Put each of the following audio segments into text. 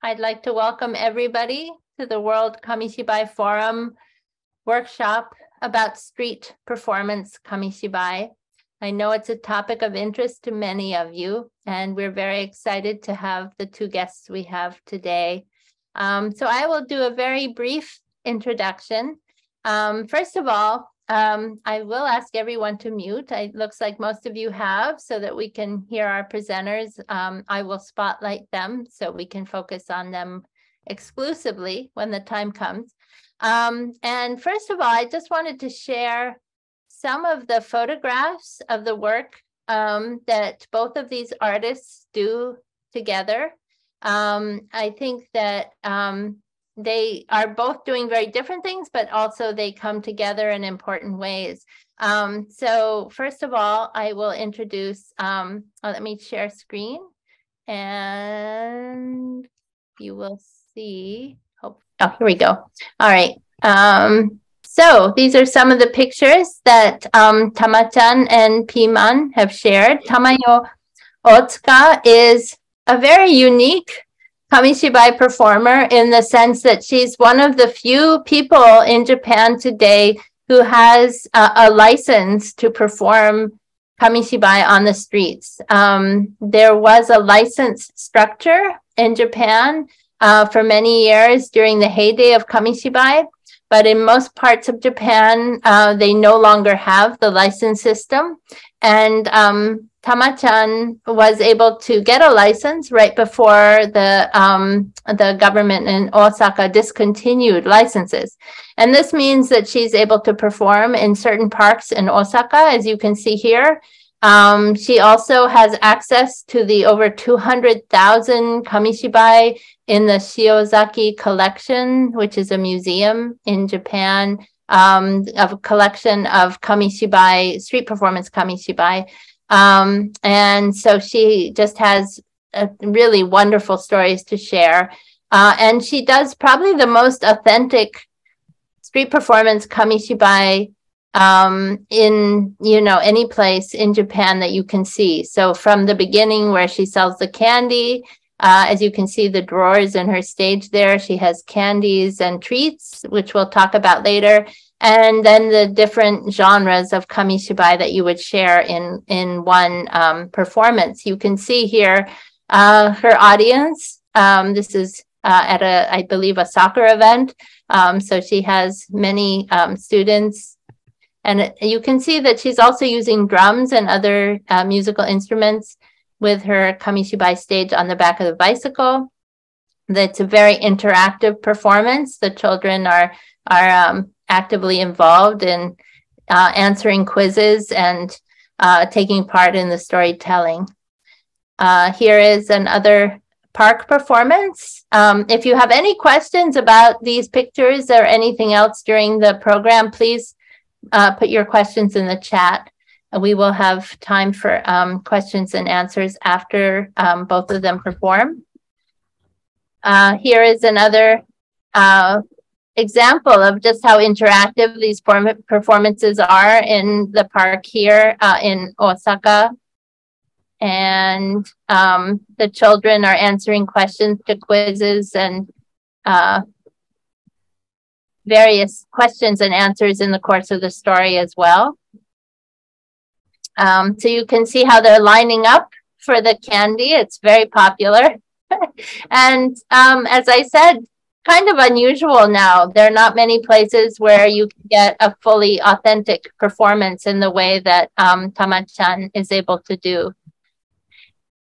I'd like to welcome everybody to the World Kamishibai Forum workshop about street performance Kamishibai. I know it's a topic of interest to many of you, and we're very excited to have the two guests we have today. So I will do a very brief introduction. First of all, I will ask everyone to mute. It looks like most of you have, so that we can hear our presenters. I will spotlight them so we can focus on them exclusively when the time comes. And first of all, I just wanted to share some of the photographs of the work that both of these artists do together. I think that they are both doing very different things, but also they come together in important ways. So first of all, I will introduce, let me share screen and you will see, oh, here we go. All right. So these are some of the pictures that Tama-chan and Piman have shared. Tamayo Ohtsuka is a very unique Kamishibai performer in the sense that she's one of the few people in Japan today who has a license to perform Kamishibai on the streets. There was a licensed structure in Japan for many years during the heyday of Kamishibai, but in most parts of Japan, they no longer have the license system. And Tama-chan was able to get a license right before the government in Osaka discontinued licenses. And this means that she's able to perform in certain parks in Osaka, as you can see here. She also has access to the over 200,000 Kamishibai in the Shiozaki collection, which is a museum in Japan of a collection of Kamishibai, street performance Kamishibai. And so she just has really wonderful stories to share. And she does probably the most authentic street performance Kamishibai in, any place in Japan that you can see. So from the beginning where she sells the candy, as you can see the drawers in her stage there, she has candies and treats, which we'll talk about later. And then the different genres of Kamishibai that you would share in one performance. You can see here her audience. This is at I believe, a soccer event. So she has many students. And you can see that she's also using drums and other musical instruments with her Kamishibai stage on the back of the bicycle. That's a very interactive performance. The children are actively involved in answering quizzes and taking part in the storytelling. Here is another park performance. If you have any questions about these pictures or anything else during the program, please put your questions in the chat. We will have time for questions and answers after both of them perform. Here is another example of just how interactive these performances are in the park here in Osaka. And the children are answering questions to quizzes and various questions and answers in the course of the story as well. So you can see how they're lining up for the candy. It's very popular. And as I said, kind of unusual now. There are not many places where you can get a fully authentic performance in the way that Tama-chan is able to do.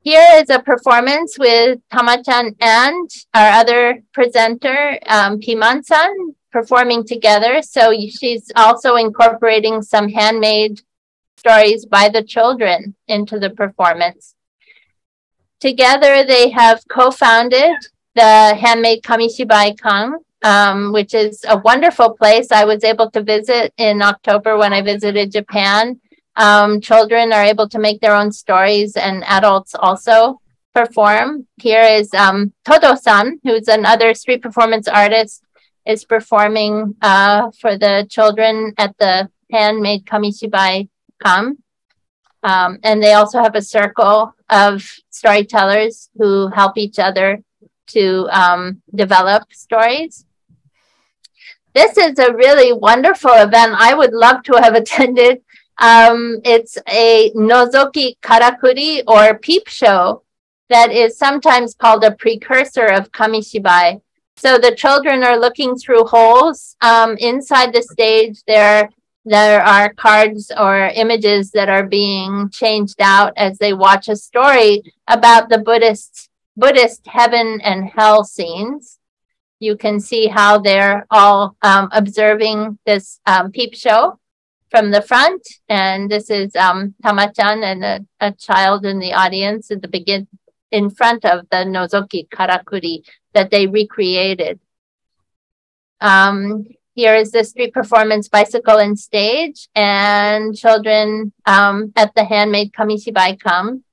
Here is a performance with Tama-chan and our other presenter, Piman-san, performing together. So she's also incorporating some handmade stories by the children into the performance. Together, they have co-founded the Handmade Kamishibai-kan, which is a wonderful place I was able to visit in October when I visited Japan. Children are able to make their own stories and adults also perform. Here is Todo-san, who's another street performance artist, is performing for the children at the Handmade Kamishibai-kan. And they also have a circle of storytellers who help each other to develop stories. This is a really wonderful event. I would love to have attended. It's a nozoki karakuri or peep show that is sometimes called a precursor of Kamishibai. So the children are looking through holes. Inside the stage, there are cards or images that are being changed out as they watch a story about the Buddhist heaven and hell scenes. You can see how they're all observing this peep show from the front. And this is Tama-chan and a child in the audience at the beginning, in front of the nozoki karakuri that they recreated. Here is the street performance bicycle and stage, and children at the handmade Kamishibai come.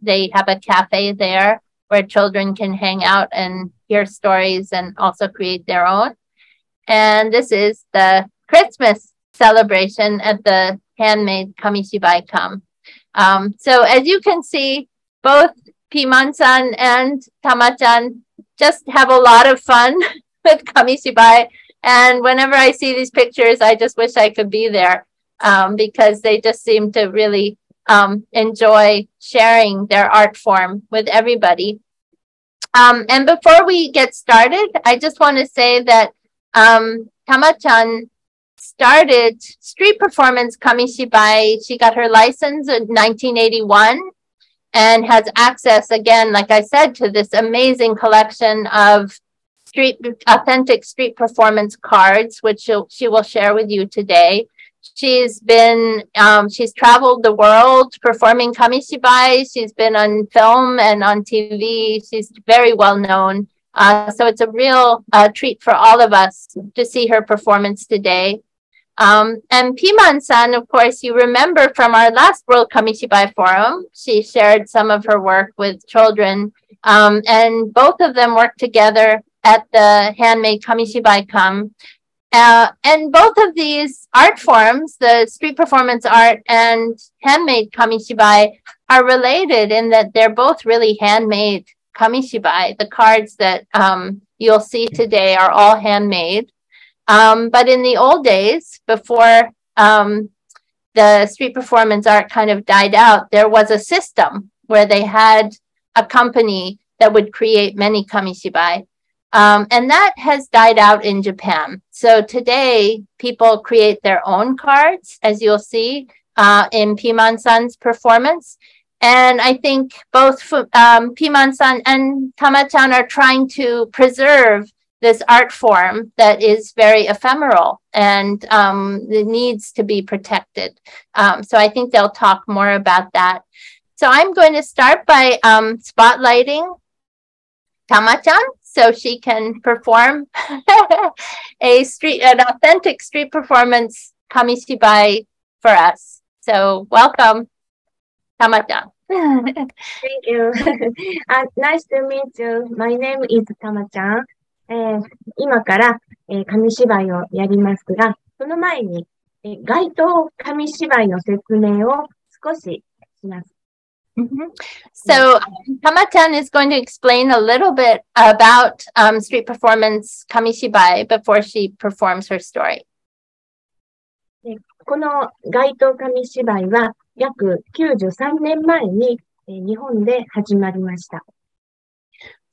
They have a cafe there where children can hang out and hear stories and also create their own. And this is the Christmas celebration at the handmade Kamishibai come. So as you can see, both Piman-san and Tama-chan just have a lot of fun with Kamishibai. And whenever I see these pictures, I just wish I could be there because they just seem to really enjoy sharing their art form with everybody. And before we get started, I just want to say that Tama-chan started street performance Kamishibai. She got her license in 1981 and has access, again, like I said, to this amazing collection of authentic street performance cards, which she will share with you today. She's traveled the world performing Kamishibai. She's been on film and on TV. She's very well known. So it's a real treat for all of us to see her performance today. And Piman-san, of course, you remember from our last World Kamishibai Forum, she shared some of her work with children. And both of them worked together at the handmade Kamishibai come. And both of these art forms, the street performance art and handmade Kamishibai, are related in that they're both really handmade Kamishibai. The cards that you'll see today are all handmade. But in the old days, before the street performance art kind of died out, there was a system where they had a company that would create many Kamishibai. And that has died out in Japan. So today, people create their own cards, as you'll see in Piman-san's performance. And I think both Piman-san and Tama-chan are trying to preserve this art form that is very ephemeral and it needs to be protected. So I think they'll talk more about that. So I'm going to start by spotlighting Tama-chan, so she can perform an authentic street performance Kamishibai for us. So welcome, Tama-chan. Thank you. Nice to meet you. My name is Tama-chan. 今から、紙芝居をやりますが、その前に、街頭紙芝居の説明を少しします。So Tama-chan is going to explain a little bit about street performance Kamishibai before she performs her story. この街頭紙芝居は約93年前に日本で始まりました。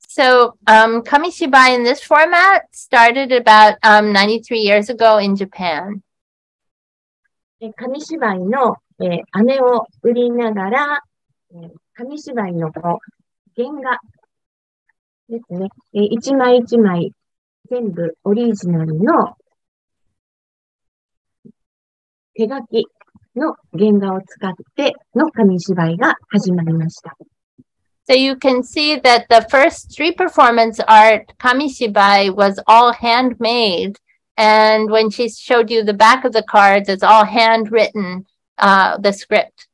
So Kamishibai in this format started about 93 years ago in Japan. 紙芝居の飴を売りながら紙芝居の原画ですね。一枚一枚全部オリジナルの手書きの原画を使っての紙芝居が始まりました。So you can see that the first street performance art, Kamishibai, was all handmade. And when she showed you the back of the cards, it's all handwritten, the script.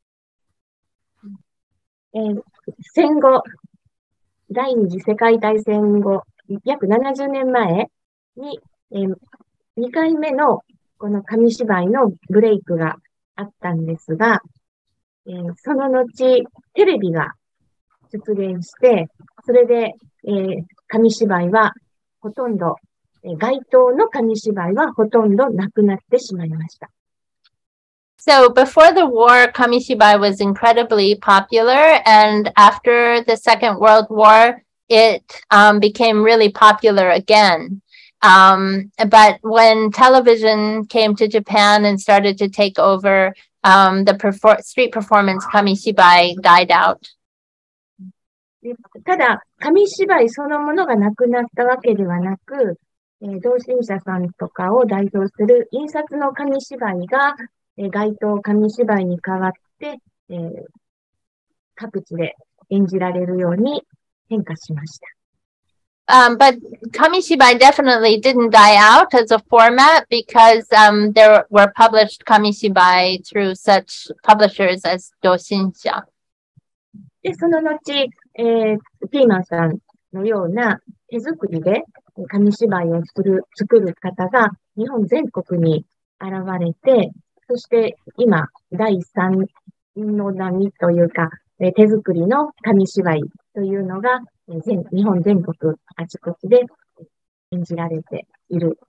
戦後、第二次世界大戦後、約70年前に、2回目のこの紙芝居のブレイクがあったんですが、その後、テレビが出現して、それで、紙芝居はほとんど、街頭の紙芝居はほとんどなくなってしまいました。So before the war, Kamishibai was incredibly popular, and after the Second World War, it became really popular again. But when television came to Japan and started to take over, the street performance Kamishibai died out. ただ、紙芝居そのものがなくなったわけではなく、同心者さんとかを代表する印刷の紙芝居が、街頭紙芝居に変わって、各地で演じられるように変化しました。But Kamishibai definitely didn't die out as a format because there were published Kamishibai through such publishers as Doshinsha. で、その後、ピーマンさんのような手作りで紙芝居を作る方が日本全国に現れて、そして今、第三の波というか、手作りの紙芝居というのが日本全国あちこちで演じられている。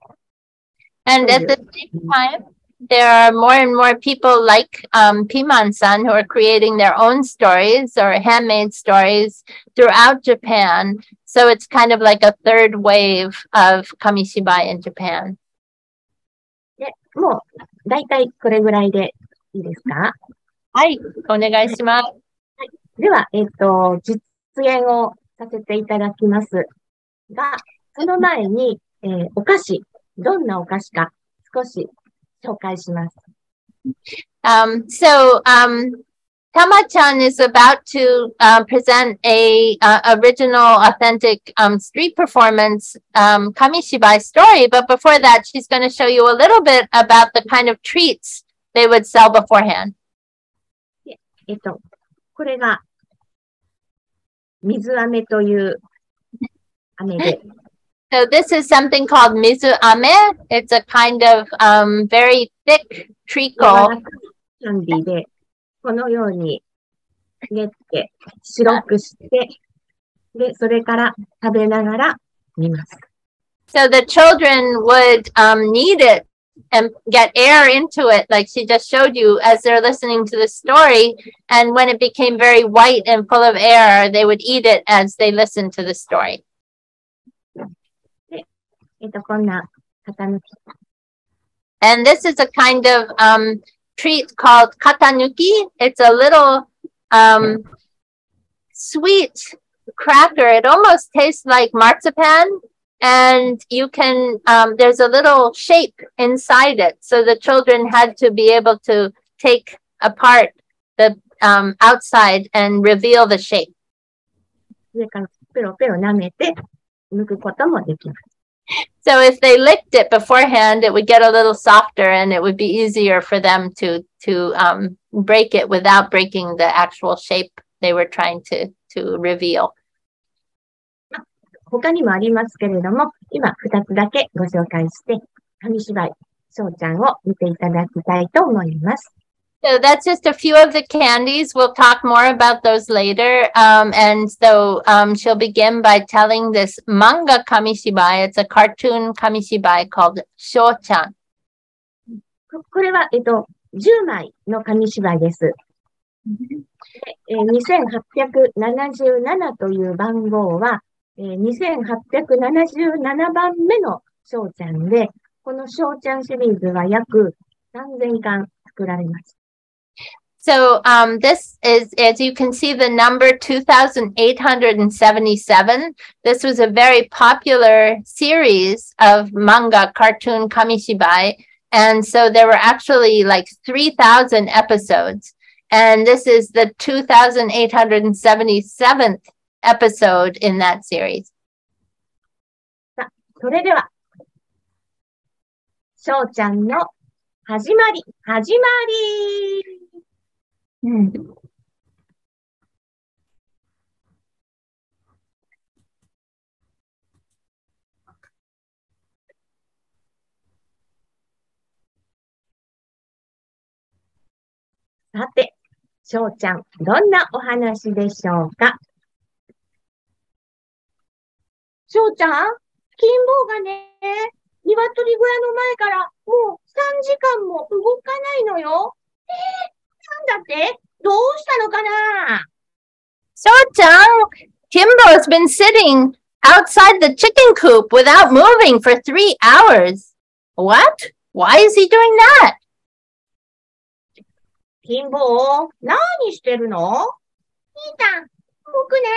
And at the same time, there are more and more people like Piman-san who are creating their own stories or handmade stories throughout Japan. So it's kind of like a third wave of Kamishibai in Japan. で、もう大体これぐらいでいいですか？はい、お願いします。では、実演をさせていただきますが、その前に、お菓子、どんなお菓子か少し紹介します。So Tama-chan is about to present a original, authentic street performance Kamishibai story. But before that, she's going to show you a little bit about the kind of treats they would sell beforehand. これが水飴という飴で。So this is something called mizu ame. It's a kind of very thick treacle. キャンディーで、このように練って、白くして、で、それから食べながら見ます。So the children would knead it and get air into it, like she just showed you, as they're listening to the story. And when it became very white and full of air, they would eat it as they listened to the story. こんな型抜き。And this is a kind of treat called katanuki. It's a little sweet cracker. It almost tastes like marzipan. And you can, there's a little shape inside it. So the children had to be able to take apart the outside and reveal the shape. 上からペロペロ舐めて剥くこともできます。So if they licked it beforehand, it would get a little softer and it would be easier for them to break it without breaking the actual shape they were trying to reveal. 他にもありますけれども、今2つだけご紹介して、紙芝居、翔ちゃんを見ていただきたいと思います。So that's just a few of the candies. We'll talk more about those later. And so she'll begin by telling this manga Kamishibai. It's a cartoon Kamishibai called Shou-chan. これは、10枚の紙芝居です。2877という番号は、2877番目の翔ちゃんで、この翔ちゃんシリーズは約3000巻作られました。So this is, as you can see, the number 2,877. This was a very popular series of manga cartoon Kamishibai. And so there were actually like 3,000 episodes. And this is the 2,877th episode in that series. それでは、翔ちゃんの始まりさて、翔ちゃん、どんなお話でしょうか？翔ちゃん、金坊がね、鶏小屋の前からもう3時間も動かないのよ。なんだってどうしたのかな So-chan, Kimbo's been sitting outside the chicken coop without moving for 3 hours. What? Why is he doing that? 金坊、何してるの兄さん、僕ね、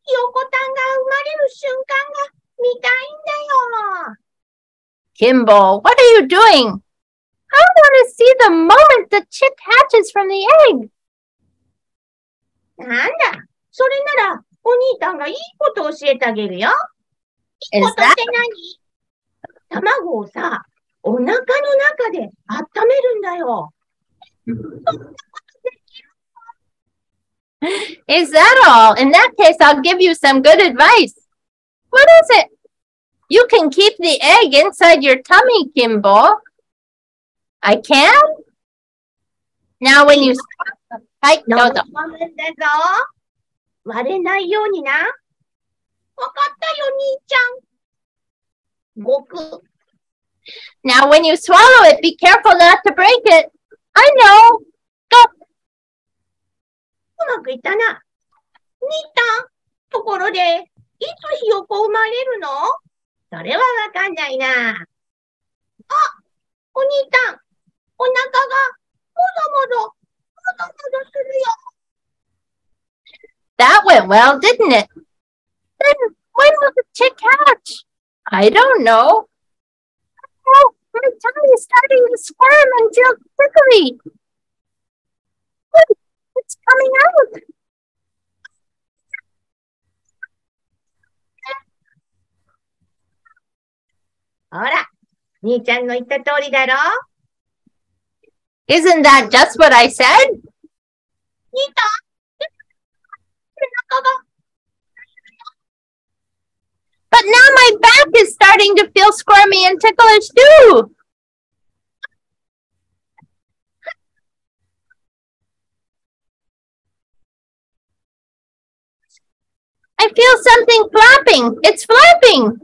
ひよこたんが生まれる瞬間が見たいんだよ。Kimbo, what are you doing? I want to see the moment the chick hatches from the egg. なんだ、それならお兄さんがいいこと教えてあげるよ。いい Is ことって何？卵をさ、お腹の中で温めるんだよ。Is that all? In that case, I'll give you some good advice. What is it? You can keep the egg inside your tummy, Kimbo. I can? Now when you... はい、どうぞ。飲むんだぞ。割れないようにな。わかったよ、兄ちゃん。ごく。Now when you swallow it, be careful not to break it. I know. Go. うまくいったな。兄ちゃん、ところで、いつひよこ生まれるの？それはわかんないな。あ、お兄ちゃん、お腹がもぞもぞするよ。That went well, didn't it? Then when will the chick hatch? I don't know. Oh, my tummy is starting to squirm and feel prickly. Look, it's coming out. ほら、兄ちゃんの言った通りだろ。 Isn't that just what I said? 兄ちゃん、背中が。But now my back is starting to feel squirmy and ticklish too. I feel something flapping. It's flapping.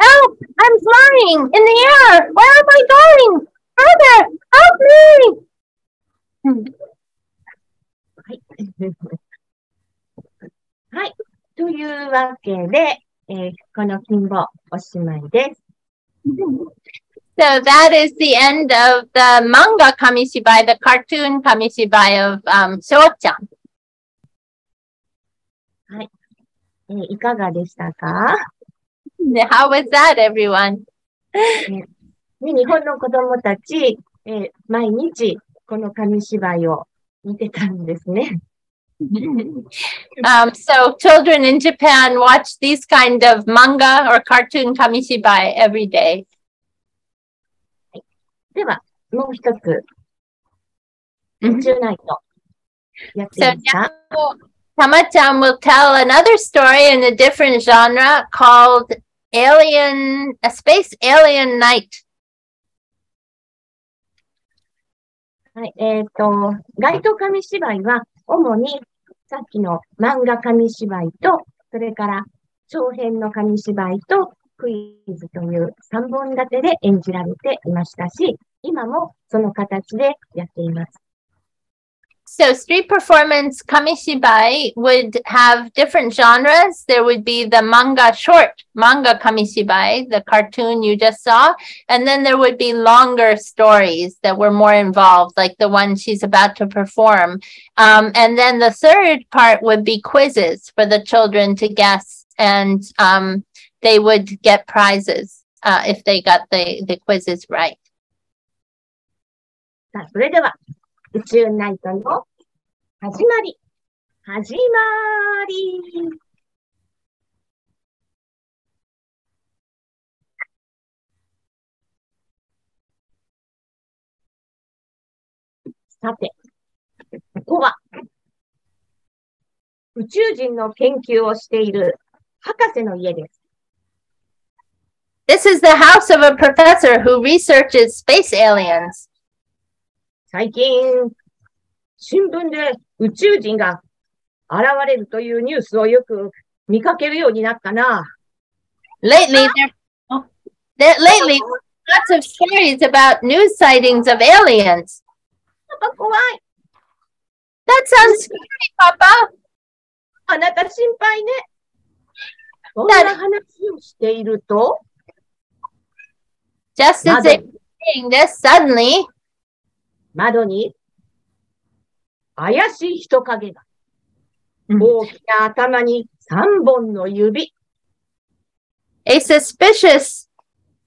Help! I'm flying in the air. Where am I going? Further! Help me! はい。はい。というわけで、この金棒おしまいです。So that is the end of the manga Kamishibai, the cartoon Kamishibai of Shou-chan. はい。いかがでしたか？ How was that, everyone? 日本の子供たち、毎日この紙芝居を見てたんですね。So children in Japan watch these kind of manga or cartoon Kamishibai every day. では、もう一つ、宇宙ナイト、やっていいですか？ Tama-chan will tell another story in a different genre called A Space Alien Night. はい、街頭紙芝居は、主にさっきの漫画紙芝居と、それから長編の紙芝居とクイズという3本立てで演じられていましたし、今もその形でやっています。So street performance Kamishibai would have different genres. There would be the short manga Kamishibai, the cartoon you just saw. And then there would be longer stories that were more involved, like the one she's about to perform. And then the third part would be quizzes for the children to guess. And they would get prizes if they got the quizzes right. さあ、それでは、宇宙ナイトの始まり。さて、ここは宇宙人の研究をしている博士の家です。This is the house of a professor who researches space aliens. 最近、新聞で宇宙人が現れるというニュースをよく見かけるようになったな。Lately, lots of stories about news sightings of aliens. 怖い。That sounds scary, Papa. あなた心配ね。そんな話をしていると、Just as they were saying this, suddenly, 窓に怪しい人影が。大きな頭に3本の指。a suspicious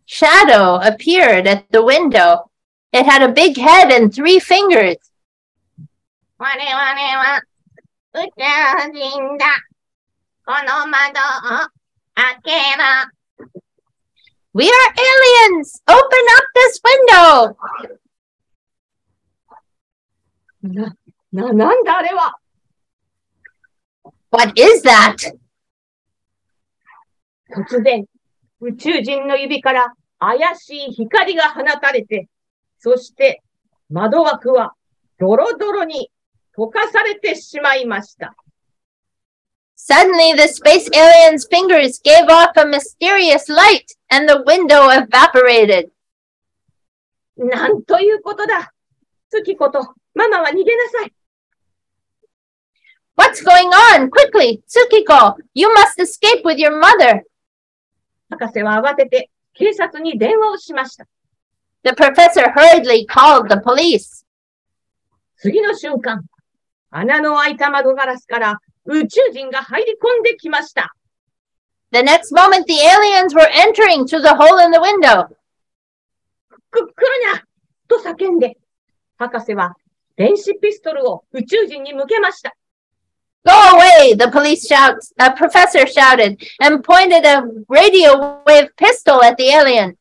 shadow appeared at the window. It had a big head and 3 fingers. 我々は宇宙人だ。この窓を開けろ。We are aliens! Open up this window! なんだあれは。What is that? 突然、宇宙人の指から怪しい光が放たれて、そして窓枠はドロドロに溶かされてしまいました。Suddenly, the space alien's fingers gave off a mysterious light, and the window evaporated. なんということだ。月子とママは逃げなさい。What's going on? Quickly, Tsukiko, you must escape with your mother. 博士は慌てて警察に電話をしました。The professor hurriedly called the police. 次の瞬間、穴の開いた窓ガラスから宇宙人が入り込んできました。The next moment, the aliens were entering through the hole in the window. 来るなと叫んで、博士は電子ピストルを宇宙人に向けました。Go away, the professor shouted and pointed a radio wave pistol at the alien.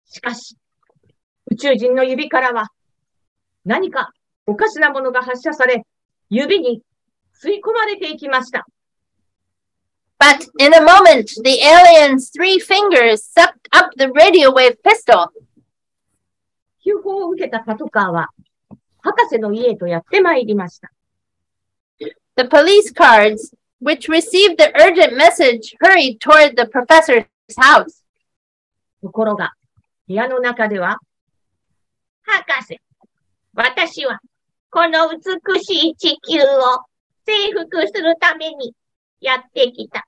しかし、宇宙人の指からは何かおかしなものが発射され、指に吸い込まれていきました。But in a moment, the alien's 3 fingers sucked up the radio wave pistol. 急報を受けたパトカーは、博士の家へとやってまいりました。The police cars, which received the urgent message, hurried toward the professor's house. ところが、部屋の中では、博士、私はこの美しい地球を征服するためにやってきた。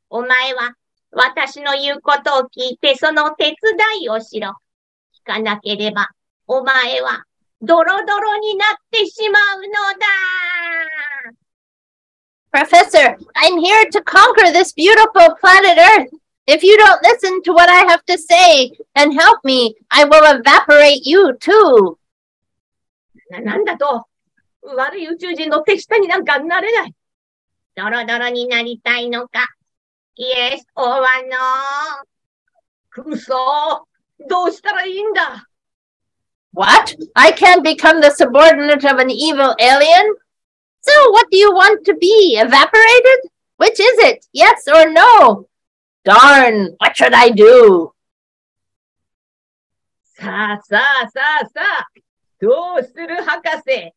お前は私の言うことを聞いてその手伝いをしろ。聞かなければお前はドロドロになってしまうのだ。Professor, I'm here to conquer this beautiful planet Earth. If you don't listen to what I have to say and help me, I will evaporate you too. なんだと、悪い宇宙人の手下になんかなれない。ドロドロになりたいのか。Yes or no? くそ、どうしたらいいんだ。What? I can't become the subordinate of an evil alien? So what do you want to be? Evaporated? Which is it? Yes or no? Darn, what should I do? さあ、どうする博士。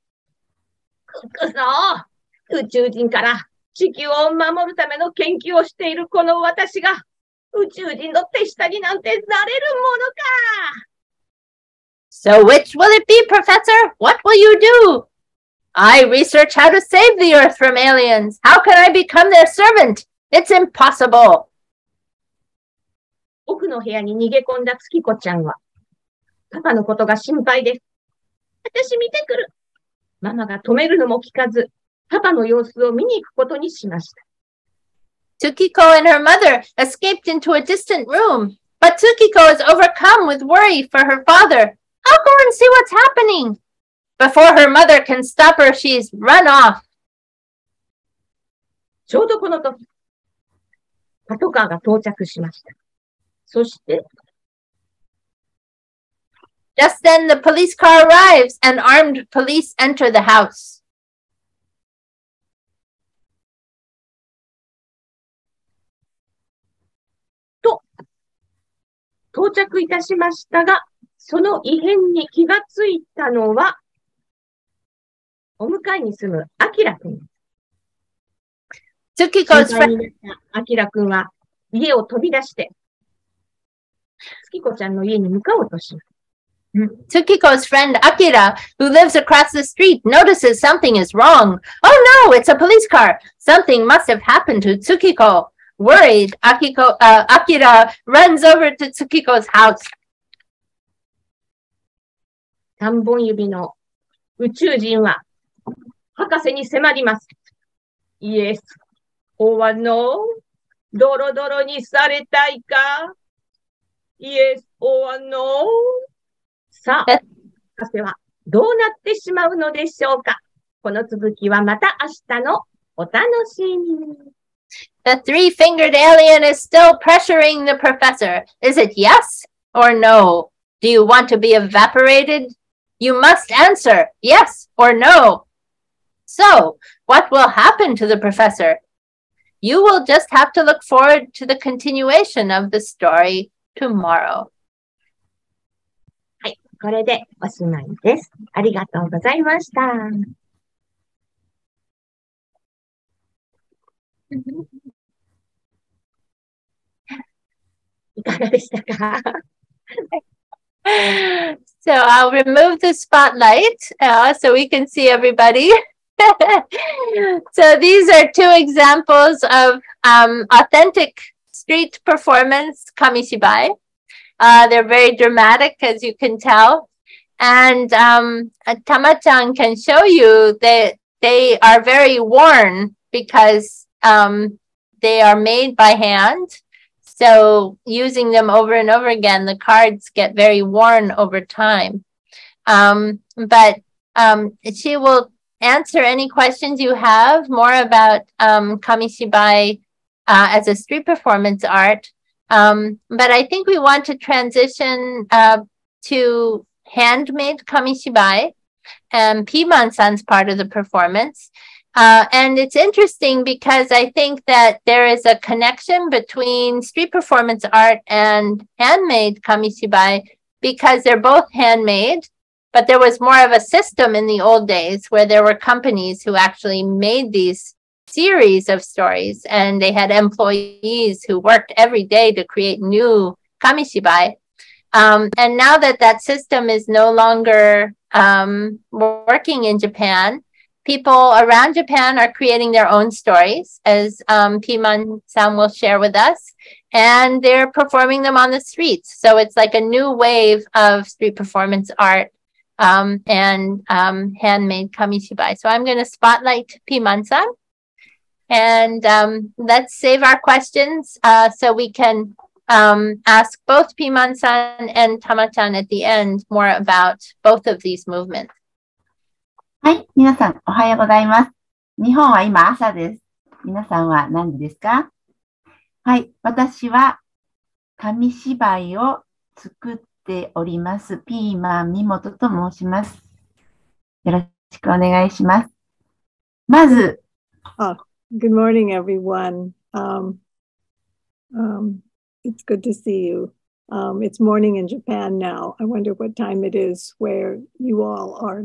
くそ、宇宙人から地球を守るための研究をしているこの私が宇宙人の手下になんてなれるものか。So which will it be, Professor? What will you do? I research how to save the Earth from aliens. How can I become their servant? It's impossible. 奥の部屋に逃げ込んだ月子ちゃんは、パパのことが心配です。私見てくる。ママが止めるのも聞かず、パパの様子を見に行くことにしました。Tsukiko and her mother escaped into a distant room, but Tsukiko is overcome with worry for her father. I'll go and see what's happening. Before her mother can stop her, she's run off. ちょうどこの時、パトカーが到着しました。そして、Just then, the police car arrives and armed police enter the house. 到着いたしましたが、その異変に気がついたのは、お向かいに住むアキラくん。心 Tsukiko's 配 friend, になったアキラくんは家を飛び出して、月子ちゃんの家に向かおうとします。Tsukiko's friend Akira, who lives across the street, notices something is wrong. Oh no, it's a police car. Something must have happened to Tsukiko. Worried, Akira runs over to Tsukiko's house. 3本指の宇宙人は博士に迫ります。Yes, or no? ドロドロにされたいか ?Yes or no? さあ、博士はどうなってしまうのでしょうか。この続きはまた明日のお楽しみに。The three-fingered alien is still pressuring the professor. Is it yes or no? Do you want to be evaporated? You must answer yes or no. So, what will happen to the professor? You will just have to look forward to the continuation of the story tomorrow. はい、これでおしまいです。ありがとうございました。いかがでしたかSo I'll remove the spotlight so we can see everybody. So these are two examples of authentic street performance Kamishibai. They're very dramatic, as you can tell. And Tama-chan can show you that they are very worn because they are made by hand. So using them over and over again, the cards get very worn over time. But she will answer any questions you have more about Kamishibai as a street performance art. But I think we want to transition to handmade Kamishibai, and Piman-san's part of the performance. And it's interesting because I think that there is a connection between street performance art and handmade Kamishibai because they're both handmade, but there was more of a system in the old days where there were companies who actually made these series of stories, and they had employees who worked every day to create new Kamishibai. And now that that system is no longer working in Japan, people around Japan are creating their own stories, as Piman-san will share with us, and they're performing them on the streets. So it's like a new wave of street performance art and handmade Kamishibai. So I'm going to spotlight Piman-san, and let's save our questions so we can ask both Piman-san and Tama-chan at the end more about both of these movements. はい、皆さんおはようございます。日本は今朝です。皆さんは何時ですか？はい、私は紙芝居を作っておりますピーマンMimotoと申します。よろしくお願いします。まず、Good morning, everyone. It's good to see you. It's morning in Japan now. I wonder what time it is where you all are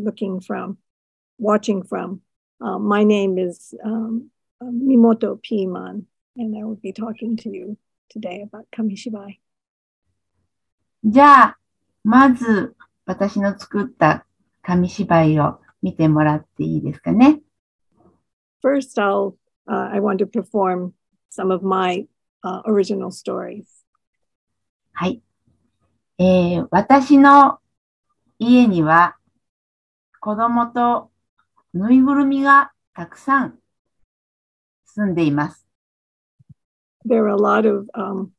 watching from. My name is Mimoto Piman, and I will be talking to you today about Kamishibai. じゃあ、まず私の作った紙芝居を見てもらっていいですかね。First, I want to perform some of my original stories. はい。私の家には子供とぬいぐるみがたくさん住んでいます。There are a lot of,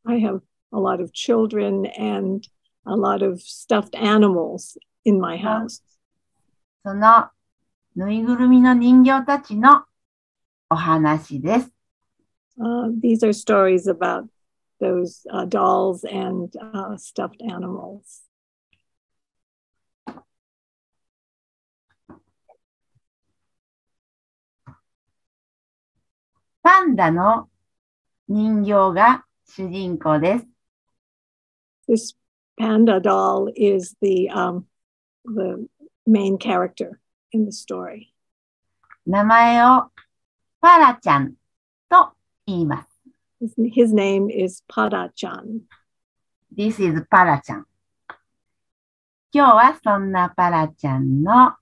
I have a lot of children and a lot of stuffed animals in my house. そのぬいぐるみの人形たちのお話です。These are stories about those dolls and stuffed animals. パンダの人形が主人公です。This panda doll is the main character in the story. 名前をパラちゃんと言います。His name is Para-chan. This is パラちゃん。今日はそんなパラちゃんの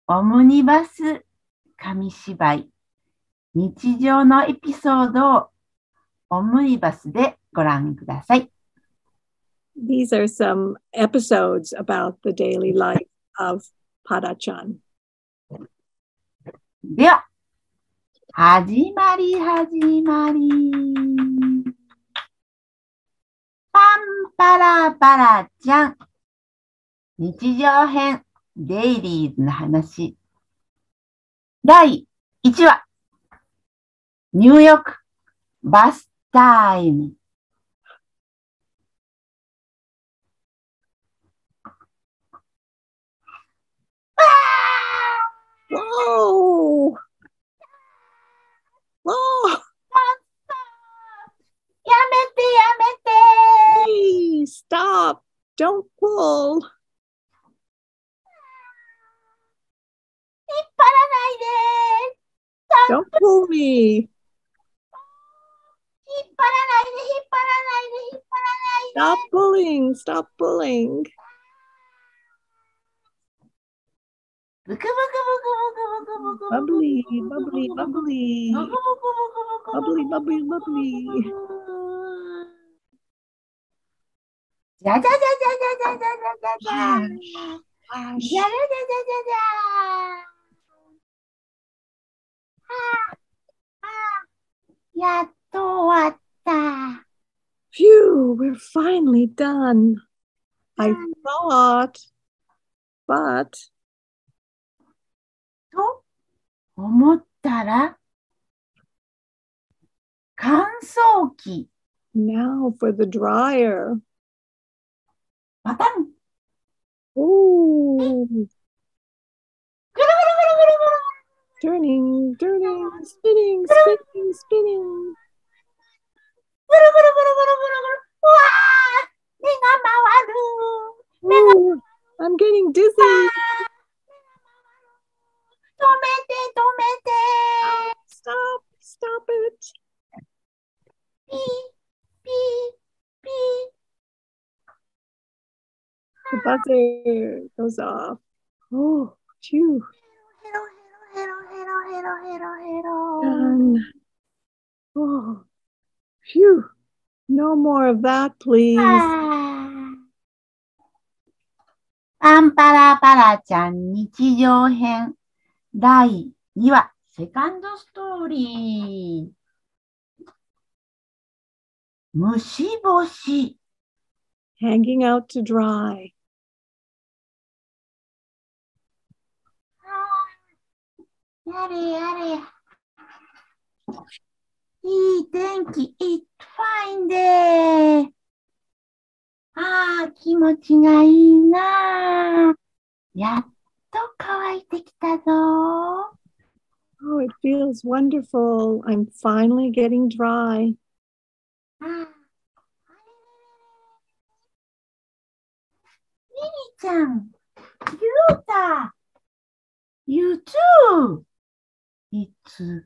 オムニバス紙芝居、日常のエピソードをオムニバスでご覧ください。These are some episodes about the daily life of Para-chan. では、始まり。パンパラパラちゃん。日常編、デイリーズの話。第1話。入浴、バスタイム。Whoa! Whoa! やめて。Hey, stop! Don't pull. 引っ張らないで。 Don't pull me. 引っ張らないで。 Stop pulling. Stop pulling. ブクブクブクブクブクブク Bubbly, bubbly, bubbly. Bubbly, bubbly, bubbly. じゃじゃじゃじゃじゃじゃじゃじゃじゃじゃ Hush, じゃ hush. じゃじゃじゃじゃやっと終わった。 Phew, we're finally done. I thought, but と思ったら、乾燥機、 now for the dryer. パタン、 Ooh, ぐるぐるぐるぐるぐる turning, turning, spinning, spinning, spinning. ぐるぐるぐるぐるぐるぐる。うわー、目が回る。 Ooh, I'm getting dizzy. 止めて。 Stop, stop it. ピー、ピー、ピー。 The buzzer goes off. Oh, phew. ヘロ。 Done. Oh, phew. No more of that, please. パンパラパラちゃん日常編第2話セカンドストーリー。虫干し。 Hanging out to dry. やれ。いい天気、It's fine day。気持ちがいいな。やっと乾いてきたぞ。 Oh, it feels wonderful. I'm finally getting dry. リリちゃん、ゆうた、You too. It's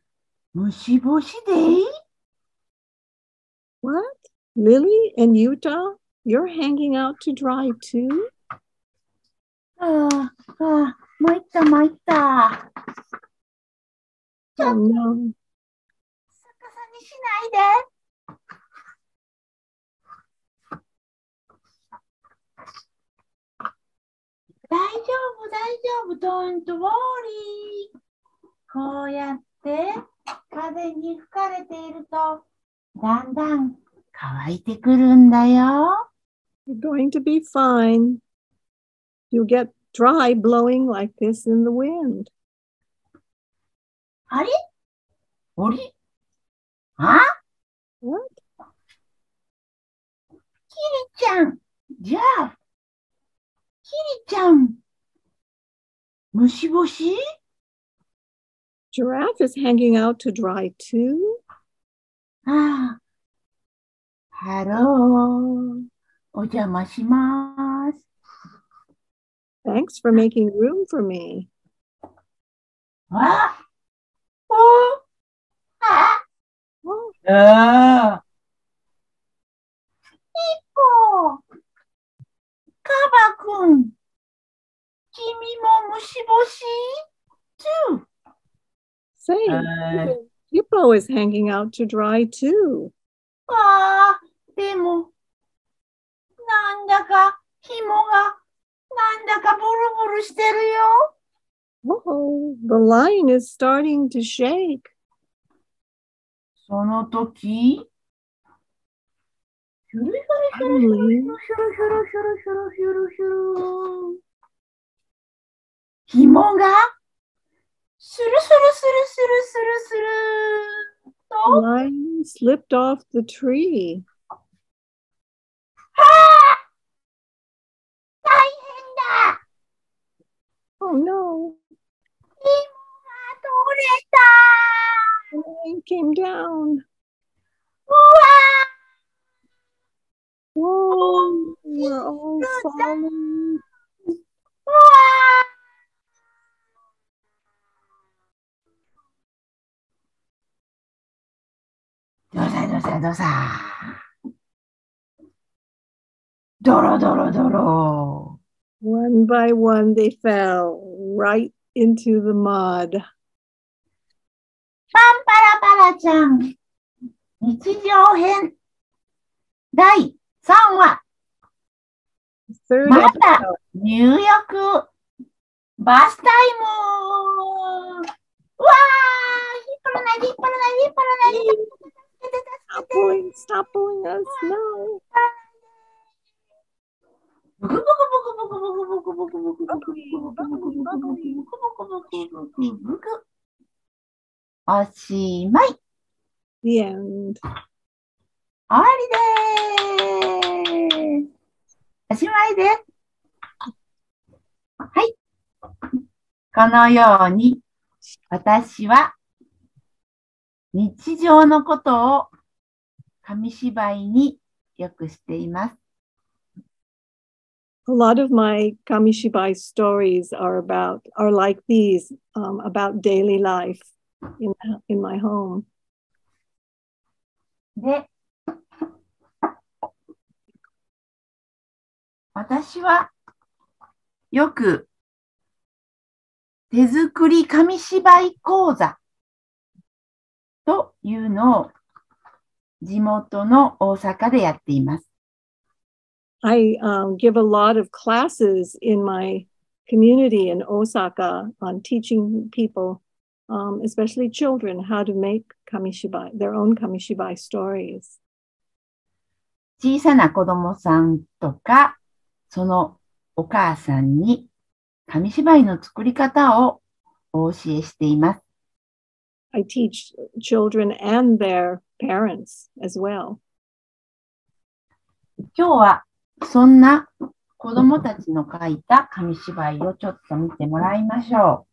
虫干し day? What? Lily and Utah? You're hanging out to dry too? 参った。 Oh no. 逆さにしないで。大丈夫。Don't worry. こうやって風に吹かれているとだんだん乾いてくるんだよ。 You're going to be fine. You get dry blowing like this in the wind. あれ What? キリちゃん、じゃあ、キリちゃん、虫干し？ Giraffe is hanging out to dry too? ハロー。お邪魔します。Thanks for making room for me. あ、お、あ、 Oh, あ、こう、カバくん、君も虫干し too? say, Hippo is hanging out to dry too. ああ、でも、なんだか紐が、なんだかブルブルしてるよ。Oh, the line is starting to shake. その時、シュルシュルシュルシュル Suddenly, シュルシュルシュルシュルシュルシュルシュル。紐が、スルスルスルスルスルスル the と、 line slipped off the tree. はあ、大変だ。 Oh no, 紐が取れた。 the line came down. うわ Whoa, we're all falling. ー、うわー。どさどさどさ。ドロドロドロ。 One by one, they fell right into the mud. パンパラパラちゃん、日常編、第3話、 Third ま episode. た入浴、バスタイム。うわー、引っ張らないで、引っ張らないで、引っ張らないで。 Stop pulling, stop pulling us. No. ブクブクブクブクブクブクブクブクブクブクブクブクブクブクブクブク。おしまい。 The end. 終わりです。おしまいです。はい。このように、私は日常のことを紙芝居によくしています。A lot of my Kamishibai stories are like these, about daily life in my home. で、私はよく手作り紙芝居講座というのを地元の大阪でやっています。I give a lot of classes in my community in Osaka on teaching people, especially children, how to make Kamishibai, their own Kamishibai stories. 小さな子供さんとか、そのお母さんに紙芝居の作り方をお教えしています。I teach children and their parents as well. 今日はそんな子供たちの書いた紙芝居をちょっと見てもらいましょ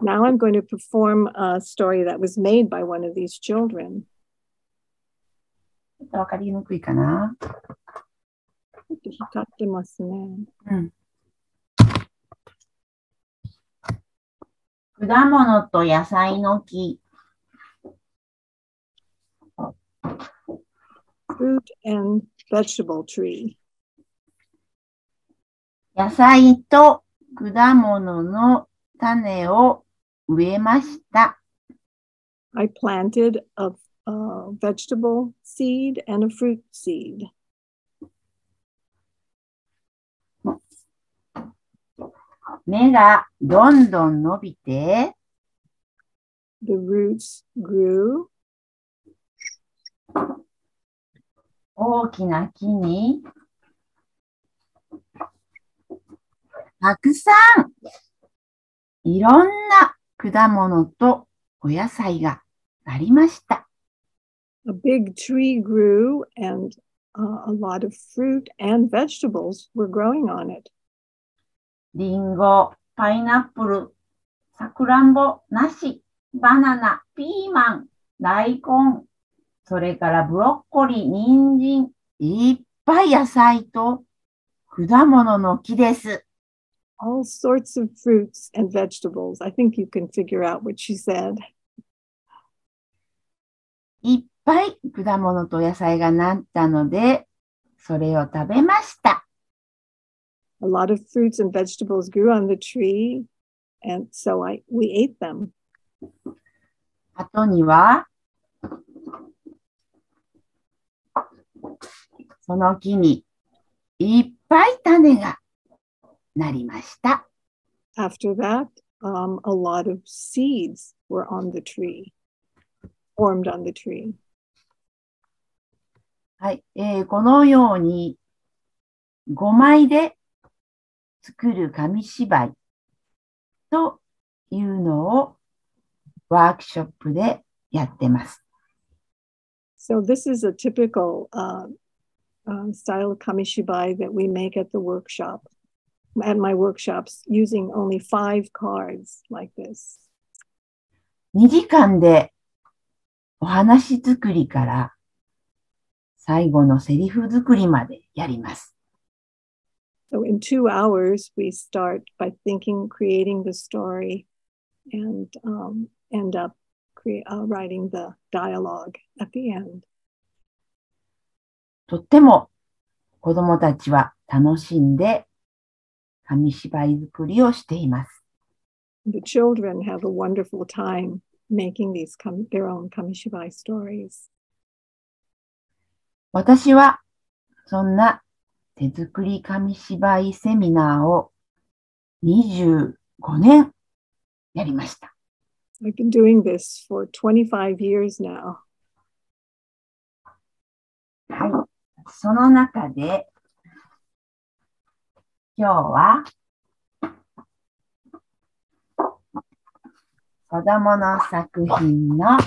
う。 Now I'm going to perform a story that was made by one of these children. ちょっとわかりにくいかな。光ってますね。うん。果物と野菜の木。 Fruit and vegetable tree. 野菜と果物の種を植えました。 I planted a vegetable seed and a fruit seed. 芽がどんどん伸びて、 The roots grew. 大きな木にたくさんいろんな果物とお野菜がなりました。 A big tree grew and a lot of fruit and vegetables were growing on it. リンゴ、パイナップル、さくらんぼ、梨、バナナ、ピーマン、大根、それからブロッコリー、人参、いっぱい野菜と果物の木です。All sorts of fruits and vegetables. I think you can figure out what she said. いっぱい果物と野菜がなったので、それを食べました。A lot of fruits and vegetables grew on the tree, and so we ate them. 後には、その木にいっぱい種がなりました。After that, a lot of seeds were on the tree, formed on the tree. はい、このように5枚で作る紙芝居というのをワークショップでやってます。So this is a typical style of Kamishibai that we make at the workshop, at my workshops, using only 5 cards like this. 2時間でお話作りから最後のセリフ作りまでやります。So in 2 hours, we start by creating the story, and end up writing the dialogue at the end. とっても子供たちは楽しんで紙芝居作りをしています。The children have a wonderful time making their own Kamishibai stories. 私はそんな手作り紙芝居セミナーを25年やりました。I've been doing this for 25 years now. はい。その中で今日は子供の作品の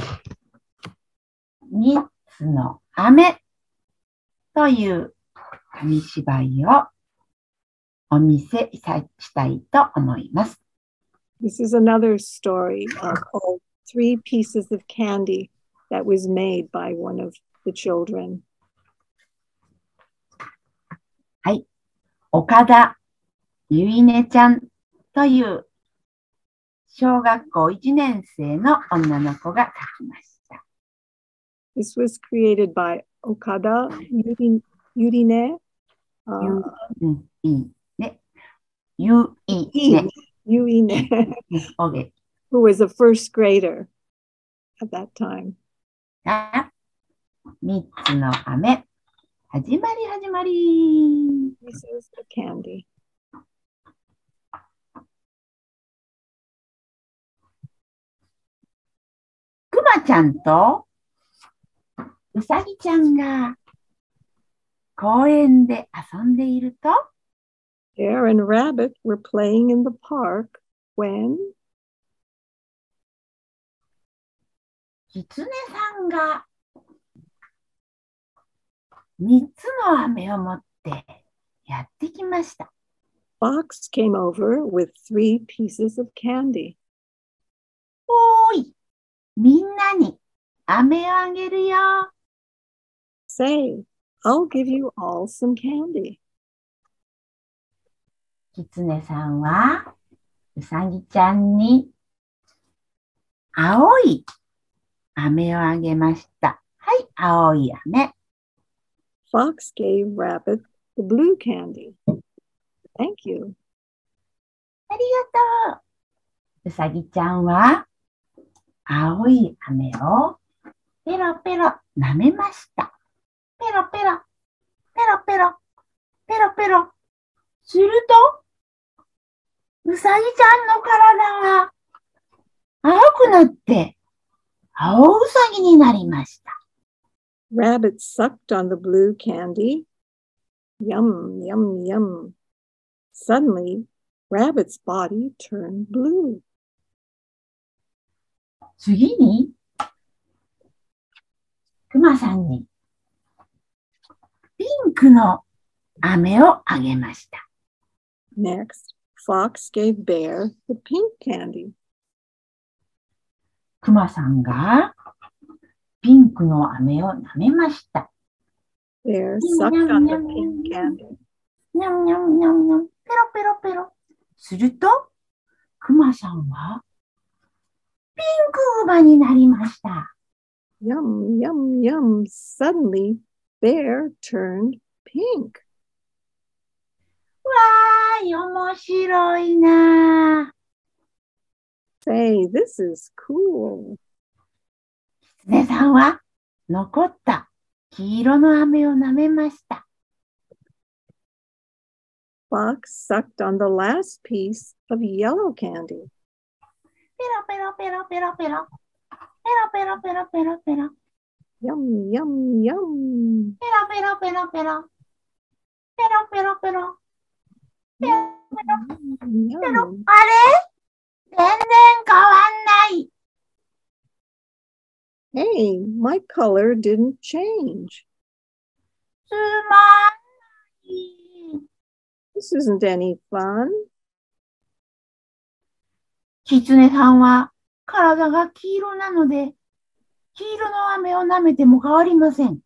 3つの雨という紙芝居をお見せしたいと思います。This is another story called 3 Pieces of Candy that was made by one of the children. はい。岡田ゆいねちゃんという小学校1年生の女の子が書きました。This was created by Okada Yurine. Yuine, Okay. who was a first grader at that time. 3つの雨。始まり。This is the candy. くまちゃんとうさぎちゃんが公園で遊んでいると、Bear and Rabbit were playing in the park when キツネさんが3つの飴を持ってやってきました。Fox came over with 3 pieces of candy. おーい、みんなに飴をあげるよ。Say, I'll give you all some candy. キツネさんはうさぎちゃんに青い飴をあげました。はい、青い飴。Fox gave Rabbit the blue candy. Thank you. ありがとう。うさぎちゃんは青い飴をペロペロ舐めました。ペロペロ、ペロペロ、ペロペロ。すると、うさぎちゃんの体が青くなって青うさぎになりました。Rabbit sucked on the blue candy. Yum, yum, yum. Suddenly, Rabbit's body turned blue. 次に、くまさんにピンクの飴をあげました。Next, Fox gave Bear the pink candy. くまさんがピンクの飴を舐めました。Bear sucked on the pink candy. にゃんにゃんにゃんにゃん。ペロペロペロ。すると、クマさんはピンクウマになりました。Yum, yum, yum. Suddenly, Bear turned pink. わーい、面白いな。Say, this is cool. キツネさんは残った黄色の飴を舐めました。Fox sucked on the last piece of yellow candy. ペロペロペロペロペロ。ペロペロペロペロペロ。Yum, yum, yum. ペロペロペロペロ。ペロペロペロ。ペロペロ。ペロ。Yum. あれ？全然変わんない。Hey, my color didn't change. つまんない。This isn't any fun. キツネさんは体が黄色なので、黄色の飴を舐めても変わりません。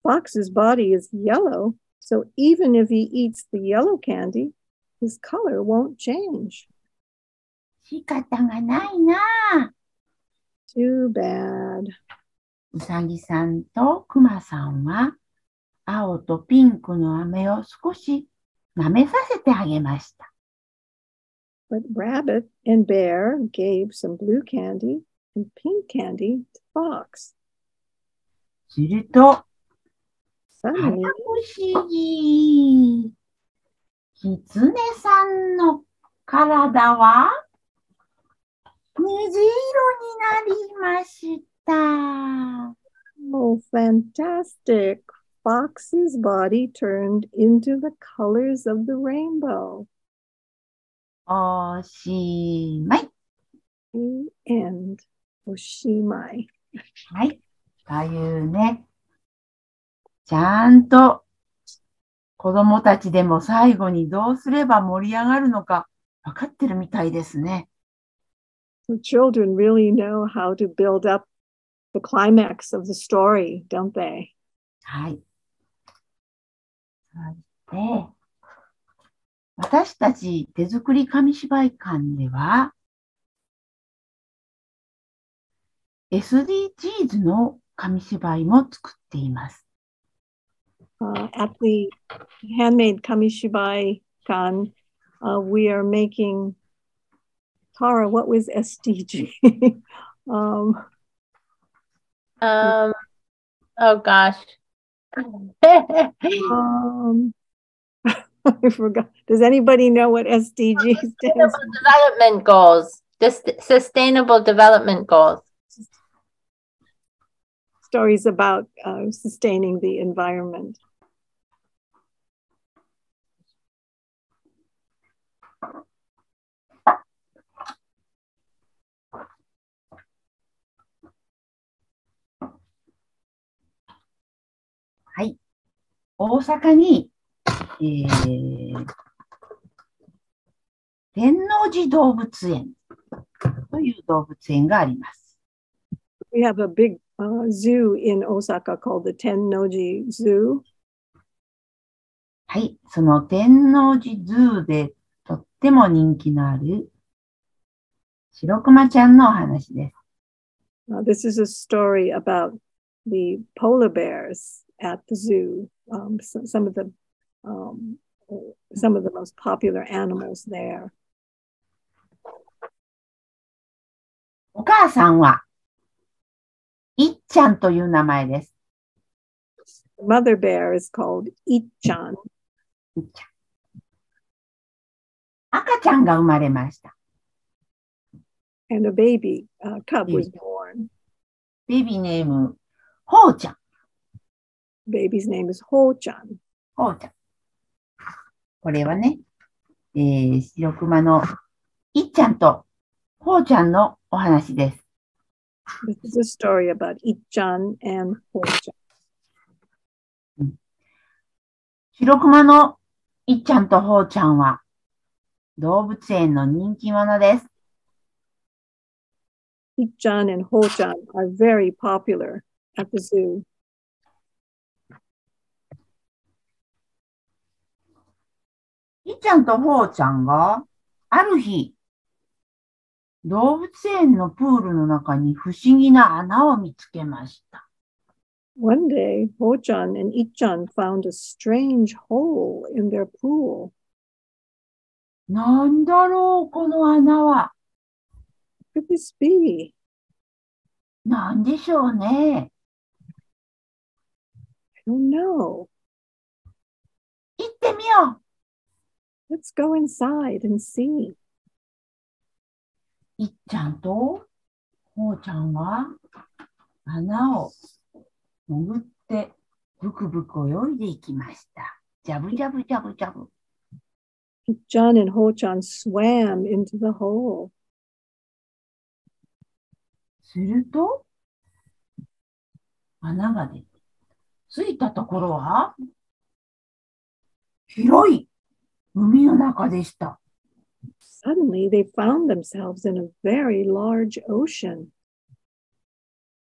Fox's body is yellow, so even if he eats the yellow candy, his color won't change. 仕方がないな。Too bad. うさぎさんとくまさんは、青とピンクの飴を少し舐めさせてあげました。But Rabbit and Bear gave some blue candy and pink candy to Fox. すると、あら Suddenly, 不思議。キツネさんの体は虹色になりました。oh, fantastic. Fox's body turned into the colors of the rainbow. おしまい。 The end. Oshimai. はい。というね、ちゃんと子供たちでも最後にどうすれば盛り上がるのか分かってるみたいですね。So children really know how to build up the climax of the story, don't they? はい。そして、私たち手作り紙芝居館では、SDGs の紙芝居も作っています。At the handmade Kamishibai kan, we are making, Tara, what was SDG? Oh gosh. I forgot. Does anybody know what SDG stands for? Development goals. Just sustainable development goals. Stories about sustaining the environment. Hi. 大阪に、天王寺動物園という動物園があります。We have a big zoo in Osaka called the Tennoji Zoo. はい、その天王寺ズーでとっても人気のある白熊ちゃんのお話です。This is a story about the polar bears at the zoo. Some of the most popular animals there. お母さんはいっちゃんという名前です。Mother bear is called Ichan. 赤ちゃんが生まれました。And a baby cub was born. ベイビーネーム、ほうちゃん。Baby's name is Ho-chan. ほうちゃん。これはね、白熊のいっちゃんとほうちゃんのお話です。This is a story about Ichan and Ho-chan. 白熊のいっちゃんとほうちゃんは動物園の人気者です。Ichan and Ho-chan are very popular at the zoo. いっちゃんとほうちゃんが、ある日、動物園のプールの中に不思議な穴を見つけました。One day, Ho-chan and Ich-chan found a strange hole in their pool. なんだろう、この穴は。What could this be? なんでしょうね。I don't know. 行ってみよう。Let's go inside and see. いっちゃんとほうちゃんは穴を潜ってブクブク泳いでいきました。ジャブジャブジャブジャブ。Ich-chan and Ho-chan swam into the hole. すると、穴が出て、着いたところは、広い海の中でした。Suddenly, they found themselves in a very large ocean.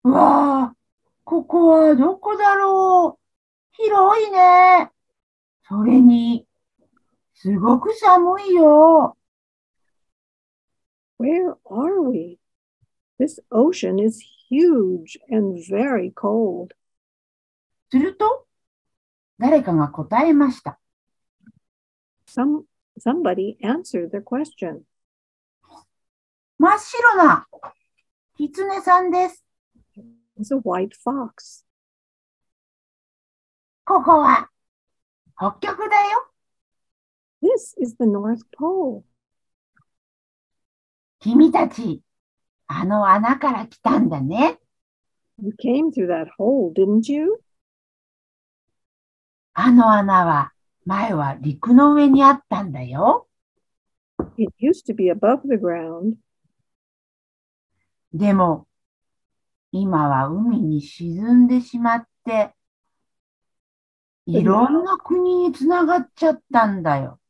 うわあ、ここはどこだろう。広いね。それに、すごく寒いよ。Where are we? This ocean is huge and very cold. すると、誰かが答えました。Somebody answered their question. 真っ白な狐さんです。It's a white fox. ここは北極だよ。This is the North Pole. 君たち、あの穴から来たんだね。You came through that hole, didn't you? あの穴は前は陸の上にあったんだよ。It used to be above the ground. でも、今は海に沈んでしまって、いろんな国につながっちゃったんだよ。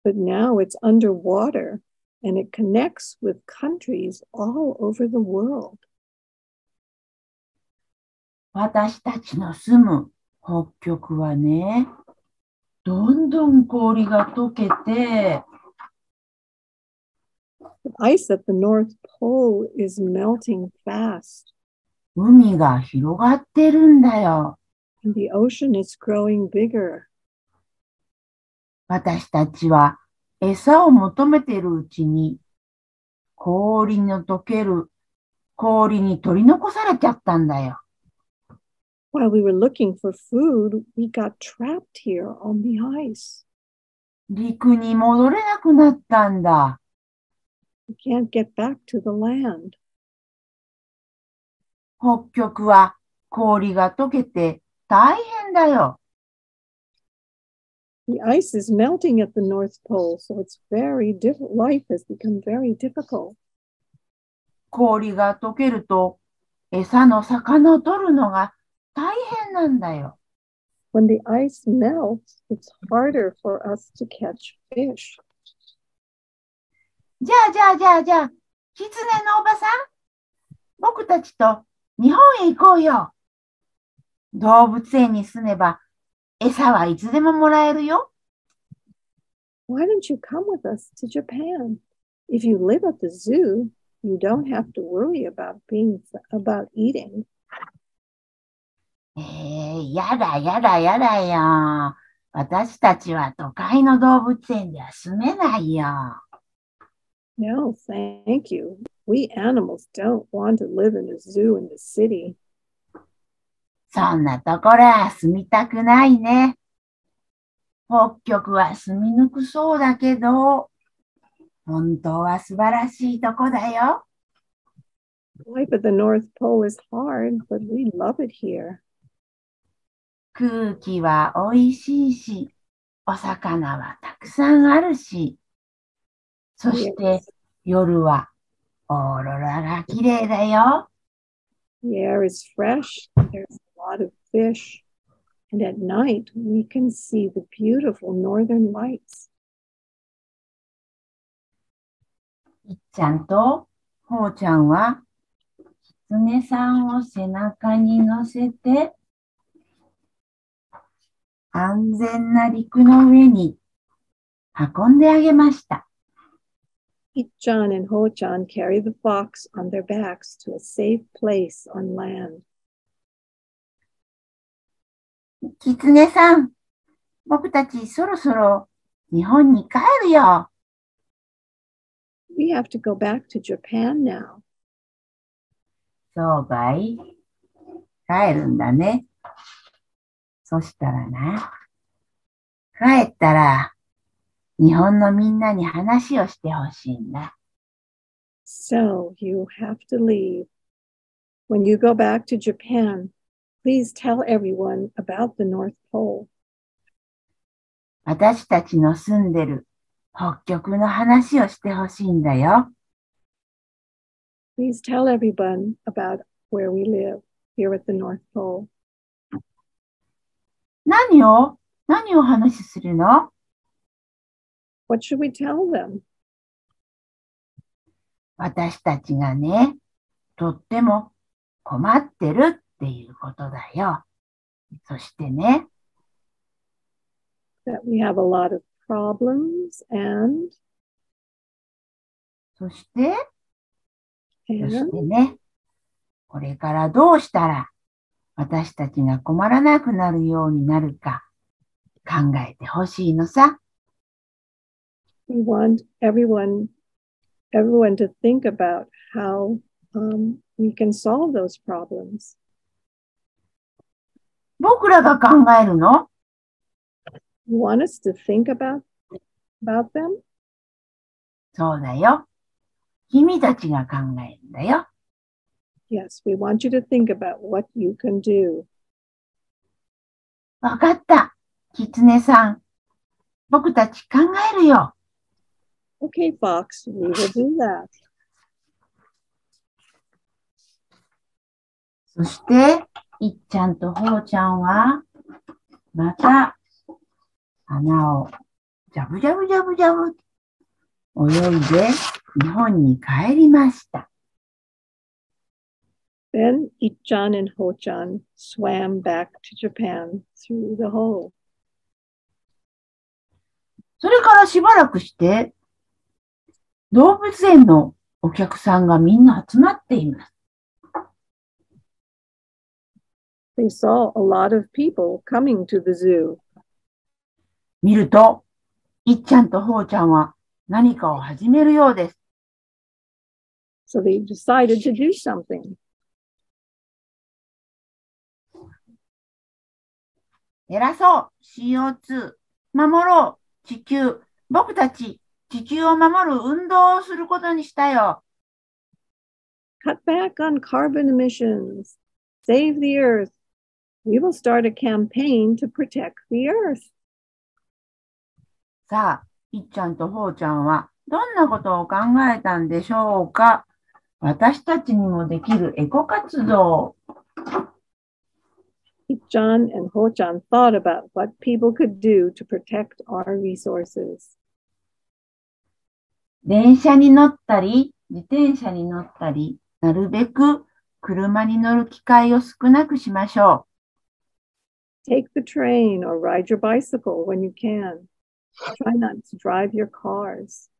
But now it's underwater and it connects with countries all over the world. 私たちの住む北極はね、どんどん氷が溶けて、The ice at the North Pole is melting fast, 海が広がってるんだよ。and the ocean is growing bigger. 私たちは餌を求めているうちに、氷の溶ける氷に取り残されちゃったんだよ。While we were looking for food, we got trapped here on the ice. 陸に戻れなくなったんだ。We can't get back to the land. 北極は氷が溶けて大変だよ。The ice is melting at the North Pole, so it's very difficult. Life has become very difficult. 氷が溶けると餌の魚を取るのが大変なんだよ。When the ice melts, it's harder for us to catch fish. じゃあ、キツネのおばさん、僕たちと日本へ行こうよ。動物園に住めば餌はいつでももらえるよ。Why don't you come with us to Japan? If you live at the zoo, you don't have to worry about eating. やだよ。私たちは都会の動物園では住めないよ。No, thank you. We animals don't want to live in a zoo in the city. そんなところは住みたくないね。北極は住みにくそうだけど、本当は素晴らしいとこだよ。Life at the North Pole is hard, but we love it here. 空気はおいしいし、お魚はたくさんあるし、そして夜はオーロラが綺麗だよ。The air is fresh, there's a lot of fish, and at night we can see the beautiful northern lights. いっちゃんとほうちゃんは、キツネさんを背中に乗せて、安全な陸の上に運んであげました。Ichan and Ho-chan carry the fox on their backs to a safe place on land. キツネさん、僕たちそろそろ日本に帰るよ。We have to go back to Japan now. そうかい。帰るんだね。そしたらな。帰ったら、日本のみんなに話をしてほしいんだ。So you have to leave. When you go back to Japan, please tell everyone about the North Pole. 私たちの住んでる北極の話をしてほしいんだよ。Please tell everyone about where we live here at the North Pole. 何を話するの？ What should we tell them? 私たちがね、とっても困ってるっていうことだよ。そしてね、That we have a lot of problems and そしてね、これからどうしたら私たちが困らなくなるようになるか考えてほしいのさ。we want everyone to think about how we can solve those problems. 僕らが考えるの？ You want us to think about them? そうだよ。君たちが考えるんだよ。Yes, we want you to think about what you can do. わかった。キツネさん。僕たち考えるよ。Okay, Fox, we will do that. そして、いっちゃんとほうちゃんは、また、花を、ジャブジャブジャブジャブ、泳いで、日本に帰りました。Then Ichan and Ho-chan swam back to Japan through the hole. それからしばらくして、動物園のお客さんがみんな集まっています。They saw a lot of people coming to the zoo. 見ると、いっちゃんとほうちゃんは何かを始めるようです。So they decided to do something. 偉そう !CO2 守ろう地球僕たち地球を守る運動をすることにしたよ。Cut back on carbon emissions. Save the earth. We will start a campaign to protect the earth. さあ、いっちゃんとほうちゃんはどんなことを考えたんでしょうか？私たちにもできるエコ活動。Ichan and Ho-chan thought about what people could do to protect our resources. 電車に乗ったり、自転車に乗ったり、なるべく車に乗る機会を少なくしましょ Take the train or ride your bicycle when you can. Try not to drive your cars.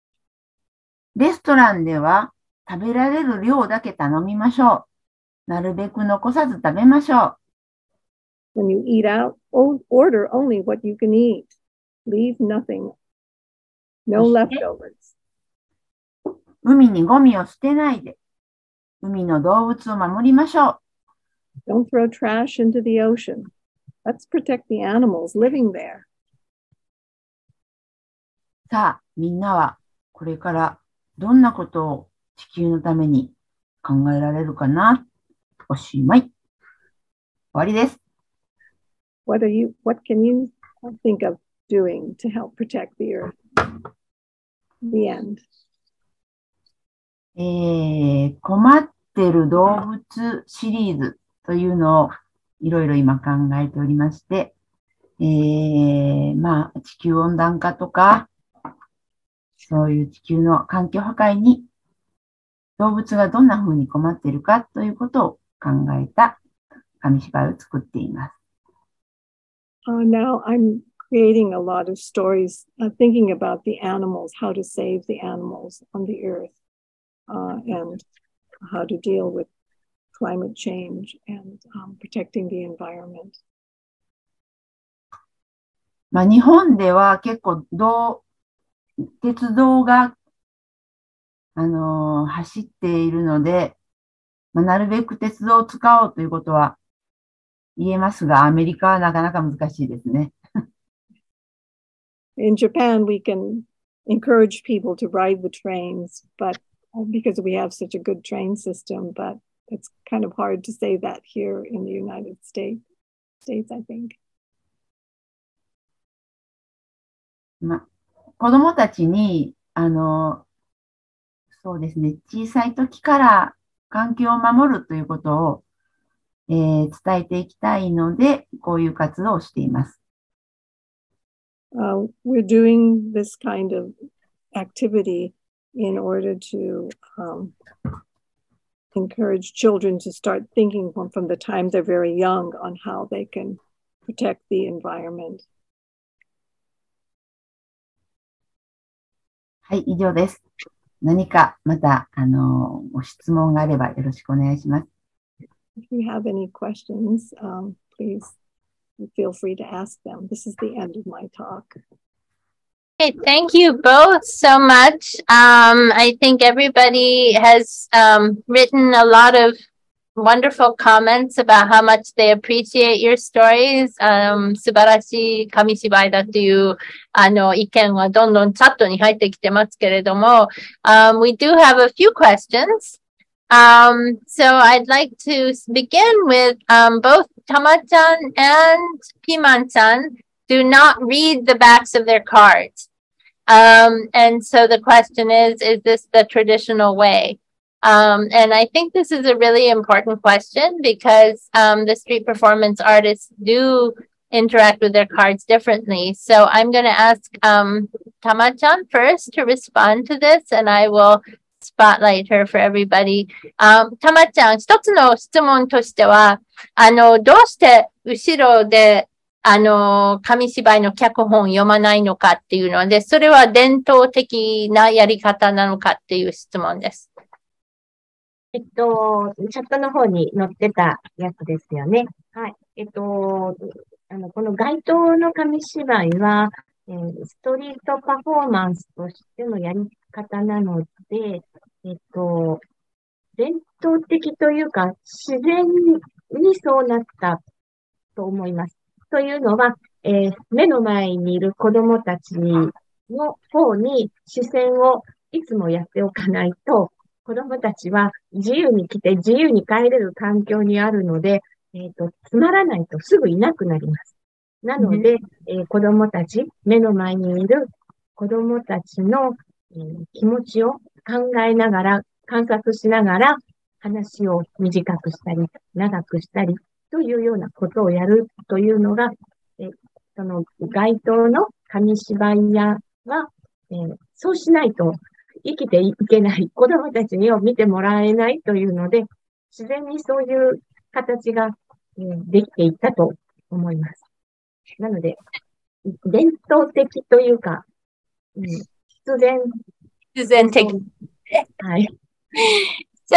う。レストランでは食べられる量だけ頼みましょう。なるべく残さず食べましょう。When you eat out, order only what you can eat. Leave nothing. No leftovers. 海にゴミを捨てないで、海の動物を守りましょう。Don't throw trash into the ocean. Let's protect the animals living there. さあ、みんなはこれからどんなことを地球のために考えられるかな？おしまい。終わりです。What can you think of doing to help protect the earth? The end. 困ってる動物シリーズというのをいろいろ今考えておりまして、まあ地球温暖化とか、そういう地球の環境破壊に動物がどんな風に困っているかということを考えた紙芝居を作っています。Now I'm creating a lot of stories, thinking about the animals, how to save the animals on the earth, and how to deal with climate change and protecting the environment. まあ、日本では結構鉄道が、走っているので、まあ、なるべく鉄道を使おうということは言えますが、アメリカはなかなか難しいですね。In Japan, we can encourage people to ride the trains, but because we have such a good train system, but it's kind of hard to say that here in the United States, I think. まあ、子供たちに、そうですね、小さい時から環境を守るということを、伝えていきたいので、こういう活動をしています。We're doing this kind of activity in order to encourage children to start thinking from the time they're very young on how they can protect the environment. はい、以上です。何かまた、ご質問があればよろしくお願いします。If you have any questions, please feel free to ask them. This is the end of my talk. Okay, thank you both so much. I think everybody has written a lot of wonderful comments about how much they appreciate your stories. 素晴らしい紙芝居だという意見はどんどんチャットに入ってきてますけれども、we do have a few questions. So I'd like to begin with both Tama-chan and Piman-chan do not read the backs of their cards. And so the question is this the traditional way? And I think this is a really important question because the street performance artists do interact with their cards differently. So I'm going to ask Tama-chan first to respond to this, and I will spotlight her for everybody. たまちゃん、一つの質問としては、どうして後ろで、紙芝居の脚本読まないのかっていうので、それは伝統的なやり方なのかっていう質問です。チャットの方に載ってたやつですよね。はい。この街頭の紙芝居は、ストリートパフォーマンスとしてのやり方なので、伝統的というか、自然にそうなったと思います。というのは、目の前にいる子供たちの方に視線をいつもやっておかないと、子供たちは自由に来て自由に帰れる環境にあるので、つまらないとすぐいなくなります。なので、子供たち、目の前にいる子供たちの、気持ちを考えながら、観察しながら、話を短くしたり、長くしたり、というようなことをやるというのが、その街頭の紙芝居屋は、そうしないと生きていけない、子供たちにを見てもらえないというので、自然にそういう形が、できていったと思います。なので、伝統的というか、必然的。はい。So,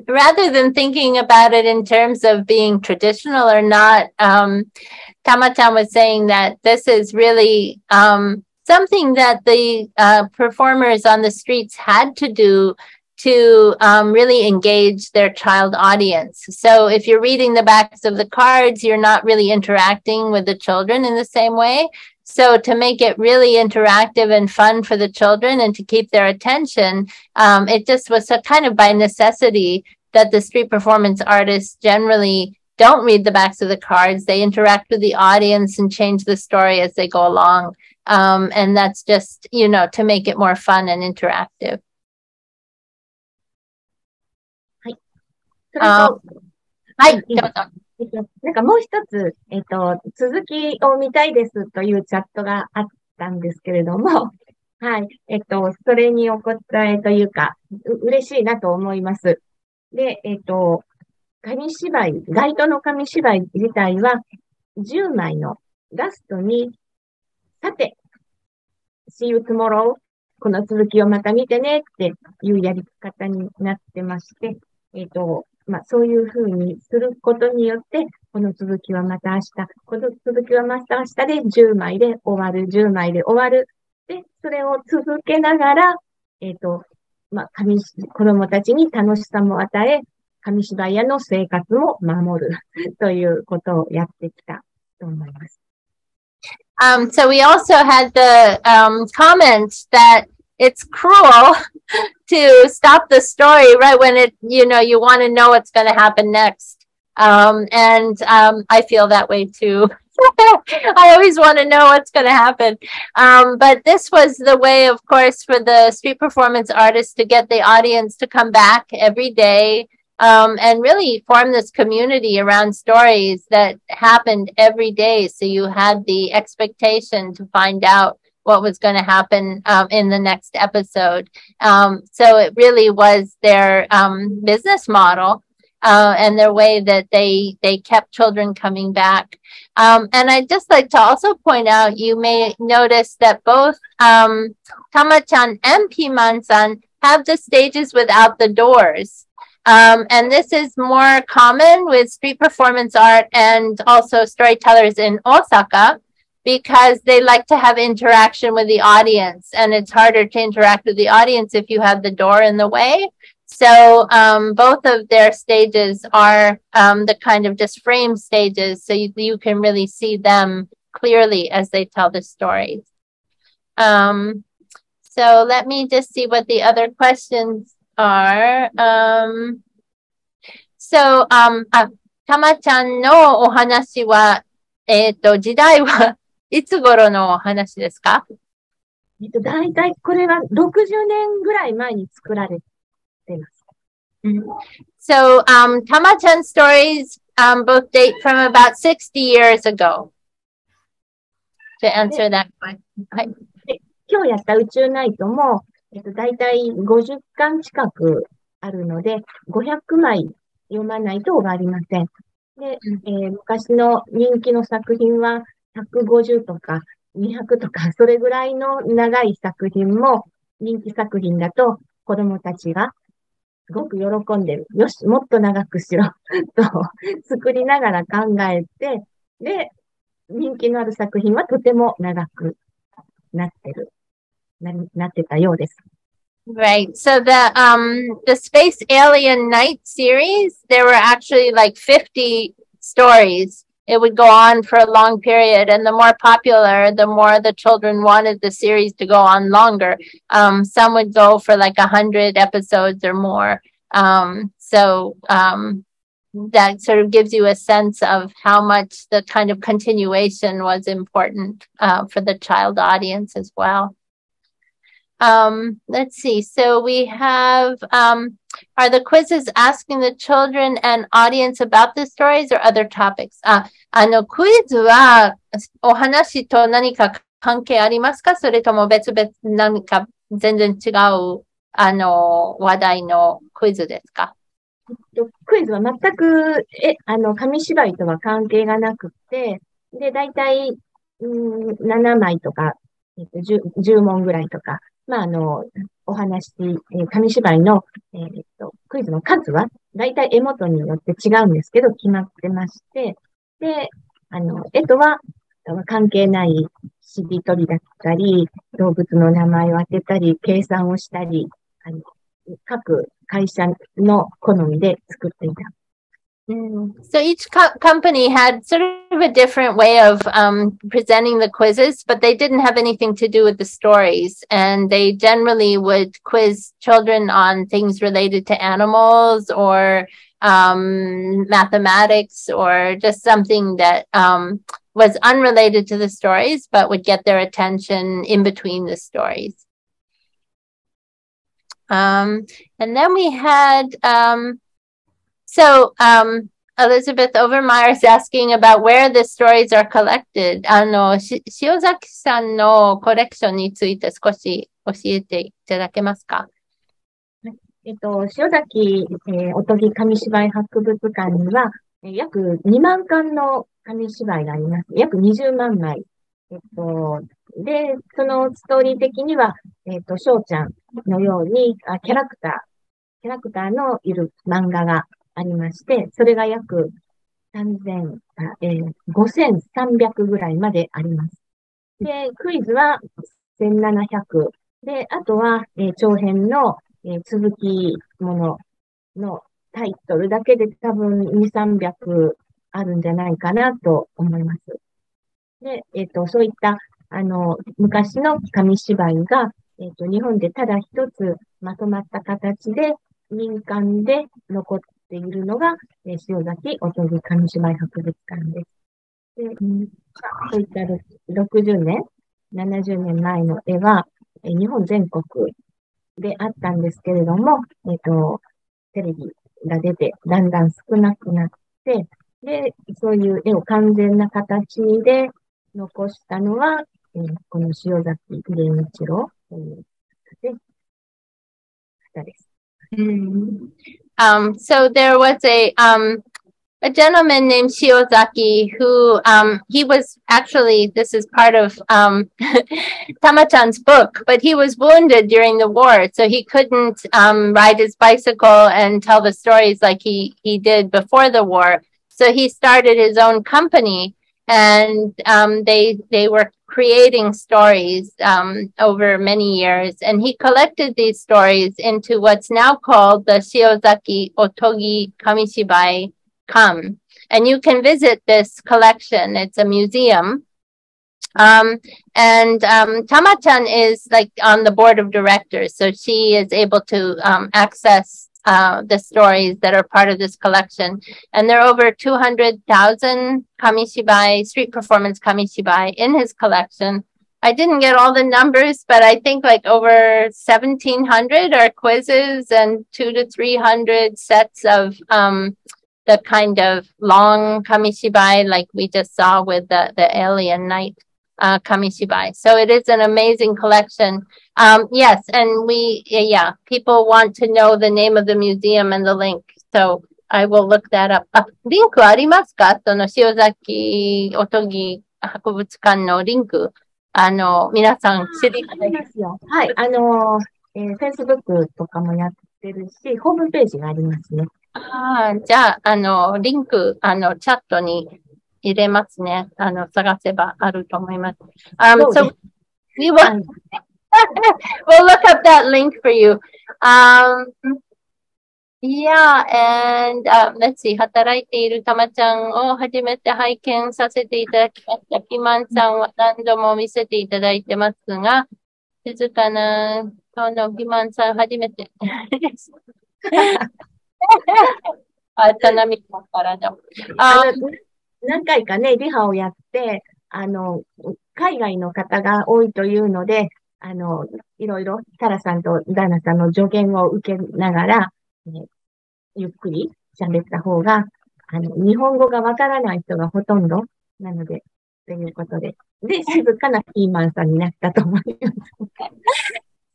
rather than thinking about it in terms of being traditional or not, Tama-chan was saying that this is really something that the performers on the streets had to do to really engage their child audience. So if you're reading the backs of the cards, you're not really interacting with the children in the same way. So to make it really interactive and fun for the children and to keep their attention, it just was a kind of by necessity that the street performance artists generally don't read the backs of the cards. They interact with the audience and change the story as they go along. And that's just, to make it more fun and interactive. はい、どうぞ。なんかもう一つ、続きを見たいですというチャットがあったんですけれども、はい、それにお答えというか、嬉しいなと思います。で、紙芝居、街頭の紙芝居自体は、10枚のラストに、さて、See you tomorrow. この続きをまた見てねっていうやり方になってまして、そういうふうにすることによって、この続きはまた明日、この続きはまた明日で10枚で終わる、10枚で終わる。で、それを続けながら、子供たちに楽しさも与え、紙芝居屋の生活も守るということをやってきたと思います。So we also had the comment that it's cruel to stop the story right when you want to know what's going to happen next. I feel that way too. I always want to know what's going to happen. But this was the way, of course, for the street performance artists to get the audience to come back every day. And really form this community around stories that happened every day. So you had the expectation to find out what was going to happen in the next episode. So it really was their business model and their way that they kept children coming back. And I'd just like to also point out, you may notice that both Tama-chan and Piman-san have the stages without the doors. And this is more common with street performance art and also storytellers in Osaka because they like to have interaction with the audience, and it's harder to interact with the audience if you have the door in the way. So both of their stages are the kind of just frame stages, so you can really see them clearly as they tell the stories. So let me just see what the other questions are. So, Tama-chan のお話は、時代はいつ頃のお話ですか？だいたいこれは60年ぐらい前に作られています。So, Tama-chan's stories both date from about 60 years ago. To answer that question. はい。今日やった宇宙ナイトも、だいたい50巻近くあるので、500枚読まないと終わりません。で、昔の人気の作品は150とか200とか、それぐらいの長い作品も人気作品だと子供たちがすごく喜んでる。よし、もっと長くしろと作りながら考えて、で、人気のある作品はとても長くなってたようです。Right. So the Space Alien Night series, there were actually like 50 stories. It would go on for a long period, and the more popular, the more the children wanted the series to go on longer. Some would go for like 100 episodes or more. So that sort of gives you a sense of how much the kind of continuation was important for the child audience as well. Let's see. So we have, are the quizzes asking the children and audience about the stories or other topics? クイズはお話と何か関係ありますか？それとも別々何か全然違う話題のクイズですか？クイズは全く紙芝居とは関係がなくて、で、だいたい7枚とか、10問ぐらいとか、お話、紙芝居の、クイズの数は、だいたい絵元によって違うんですけど、決まってまして、で、絵とは関係ないしりとりだったり、動物の名前を当てたり、計算をしたり、各会社の好みで作っていた。So each company had sort of a different way of presenting the quizzes, but they didn't have anything to do with the stories. And they generally would quiz children on things related to animals or mathematics or just something that was unrelated to the stories, but would get their attention in between the stories. And then we had... So Elizabeth Overmeyer is asking about where the stories are collected. 塩崎さんのコレクションについて少し教えていただけますか？塩崎、おとぎ紙芝居博物館には、約2万巻の紙芝居があります。約20万枚、で、そのストーリー的には、翔ちゃんのようにキャラクターのいる漫画がありまして、それが約5300ぐらいまであります。で、クイズは1700。で、あとは、長編の、続きもののタイトルだけで多分2、300あるんじゃないかなと思います。で、そういった、昔の紙芝居が、日本でただ一つまとまった形で、民間で残っているのが、塩崎おとぎ紙芝居博物館です。で、そういった60年、70年前の絵は、日本全国であったんですけれども、テレビが出て、だんだん少なくなって、で、そういう絵を完全な形で残したのは、この塩崎源一郎という方です。So there was a gentleman named Shiozaki who he was actually, this is part of Tama-chan's book, but he was wounded during the war, so he couldn't ride his bicycle and tell the stories like he did before the war. So he started his own company, and they were creating stories over many years, and he collected these stories into what's now called the Shiozaki Otogi Kamishibai Come, and you can visit this collection. It's a museum. Tama-chan is like on the board of directors, so she is able to access the stories that are part of this collection. And there are over 200,000 Kamishibai, street performance Kamishibai in his collection. I didn't get all the numbers, but I think like over 1,700 are quizzes and 200 to 300 sets of the kind of long Kamishibai like we just saw with the Alien Night Kamishibai. So it is an amazing collection. Yes, and people want to know the name of the museum and the link. So I will look that up. リンクありますか？その塩崎おとぎ博物館のリンク。皆さん知りたいですよ。はい。Facebook とかもやってるし、ホームページがありますね。じゃあ、リンク、チャットに入れますね。探せばあると思います。So we will, we'll look up that link for you. Yeah, and let's see. 働いているたまちゃんを初めて拝見させていただきました。キマンさんは何度も見せていただいてますが、静かな、キマンさん初めてです。何回かね、リハをやって、海外の方が多いというので、いろいろ、タラさんとダナさんの助言を受けながら、ゆっくり喋った方が、日本語がわからない人がほとんどなので、ということで。で、静かなピーマンさんになったと思い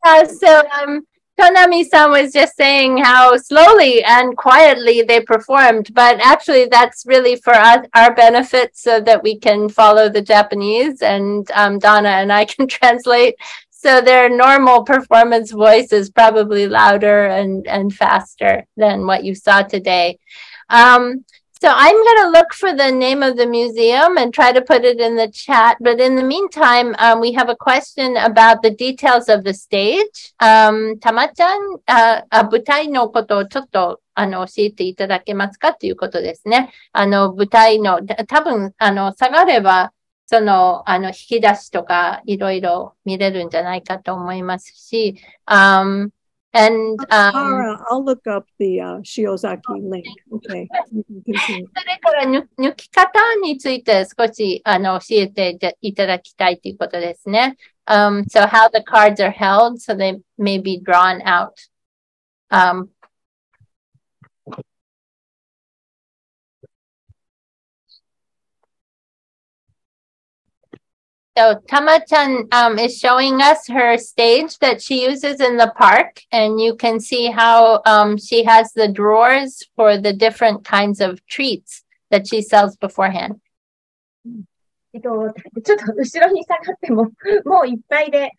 ます。Tonami-san was just saying how slowly and quietly they performed, but actually that's really for us, our benefit so that we can follow the Japanese, and Donna and I can translate. So their normal performance voice is probably louder and faster than what you saw today. So I'm going to look for the name of the museum and try to put it in the chat. But in the meantime, we have a question about the details of the stage. Tama-chan, 舞台のことをちょっと教えていただけますかということですね。舞台の、多分、下がれば、引き出しとかいろいろ見れるんじゃないかと思いますし、And I'll look up the Shiozaki link. Okay. それから抜き方について少し教えていただきたいということですね。So how the cards are held, so they may be drawn out. So Tama-chan is showing us her stage that she uses in the park, and you can see how she has the drawers for the different kinds of treats that she sells beforehand. ちょっと後ろに下がっても、もういっぱいで、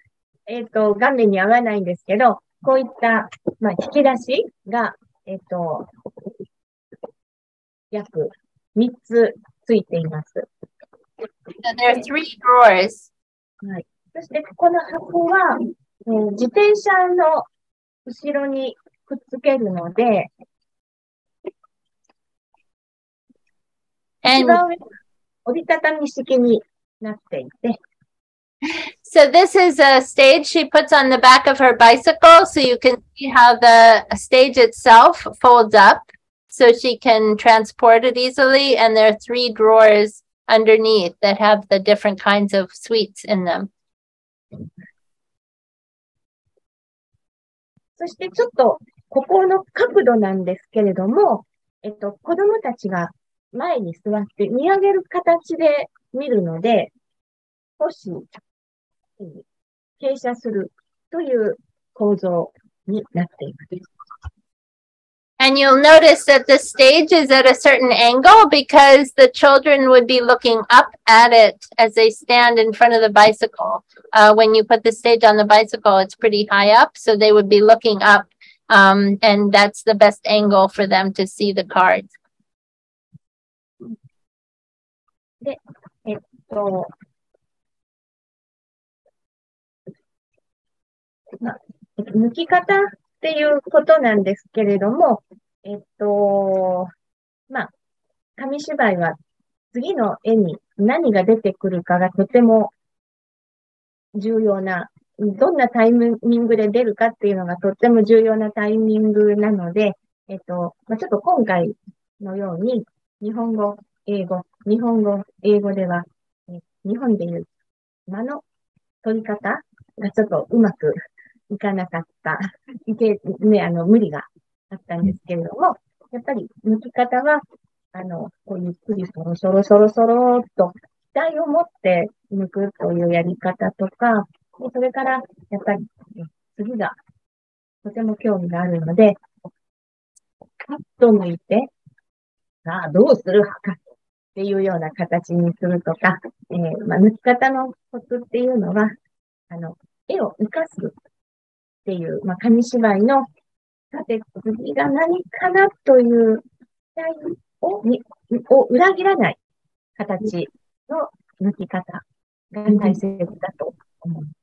画面に合わないんですけど、こういった、まあ、引き出しが、約3つついています。So there are 3 drawers. はい。そして、この箱は、自転車の後ろにくっつけるので、一番上、折りたたみ式になっていて、So this is a stage she puts on the back of her bicycle, so you can see how the stage itself folds up so she can transport it easily, and there are 3 drawers underneath that have the different kinds of sweets in them. そしてちょっと、ここの角度なんですけれども、子供たちが前に座って見上げる形で見るので、少し傾斜するという構造になっています。And you'll notice that the stage is at a certain angle because the children would be looking up at it as they stand in front of the bicycle. When you put the stage on the bicycle, it's pretty high up, so they would be looking up, and that's the best angle for them to see the cards. で、抜き方っていうことなんですけれども、まあ、紙芝居は次の絵に何が出てくるかがとても重要な、どんなタイミングで出るかっていうのがとっても重要なタイミングなので、ちょっと今回のように日本語、英語では、日本でいう間の取り方がちょっとうまくいかなかった、無理があったんですけれども、やっぱり抜き方は、こうゆっくりそろっと期待を持って抜くというやり方とか、それから、やっぱり次がとても興味があるので、カッと抜いて、さあどうするかっていうような形にするとか、抜き方のコツっていうのは、絵を生かすっていう、紙芝居の、さて次が何かなという期待を裏切らない形の抜き方が大切だと思います。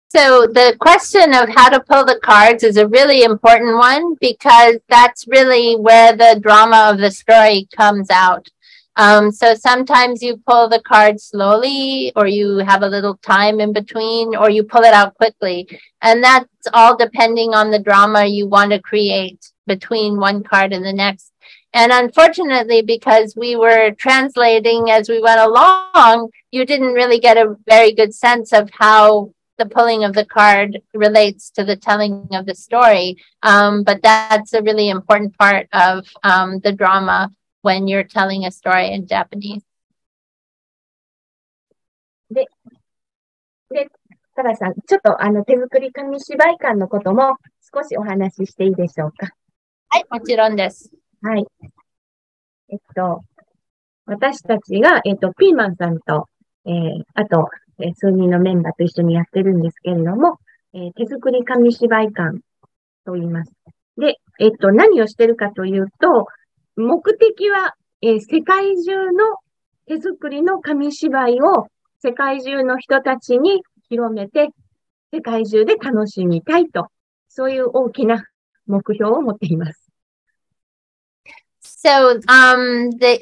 So the question of how to pull the cards is a really important one because that's really where the drama of the story comes out. So sometimes you pull the card slowly, or you have a little time in between, or you pull it out quickly. And that's all depending on the drama you want to create between one card and the next. And unfortunately, because we were translating as we went along, you didn't really get a very good sense of how the pulling of the card relates to the telling of the story. But that's a really important part of the drama when you're telling a story in Japanese. で、タラさん、ちょっと手作り紙芝居館のことも少しお話ししていいでしょうか。はい、もちろんです。はい。私たちが、ピーマンさんと、あと、数人のメンバーと一緒にやってるんですけれども、手作り紙芝居館と言います。で、何をしてるかというと、目的は、世界中の手作りの紙芝居を世界中の人たちに広めて、世界中で楽しみたいと、そういう大きな目標を持っています。So,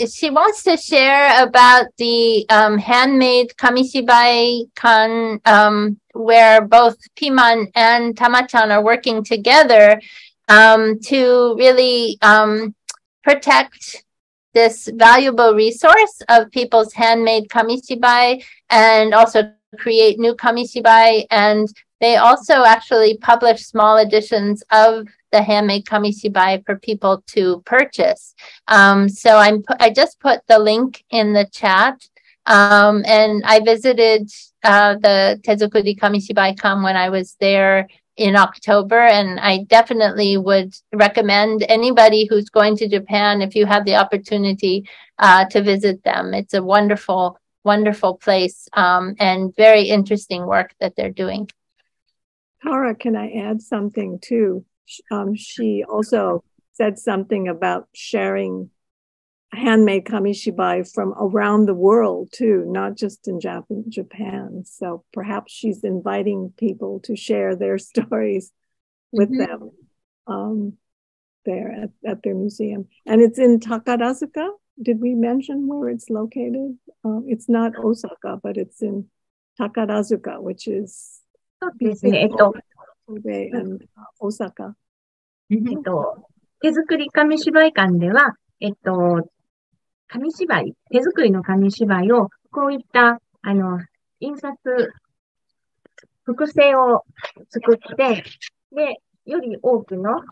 she wants to share about the handmade Kamishibai kan, where both Piman and Tamachan are working together to really protect this valuable resource of people's handmade Kamishibai and also create new Kamishibai. And they also actually publish small editions of the handmade Kamishibai for people to purchase. So I just put the link in the chat. And I visited the Tezukuri Kamishibai-kan when I was there in October, and I definitely would recommend anybody who's going to Japan, if you have the opportunity, to visit them. It's a wonderful wonderful place and very interesting work that they're doing. Tara, can I add something too? She also said something about sharing handmade kamishibai from around the world too, not just in Japan. So perhaps she's inviting people to share their stories with them there at their museum. And it's in Takarazuka. Did we mention where it's located? It's not Osaka, but it's in Takarazuka, which is そうですね。Kobe and Osaka. 手作り紙芝居館では、紙芝居、手作りの紙芝居を、こういった、印刷、複製を作って、で、より多くの、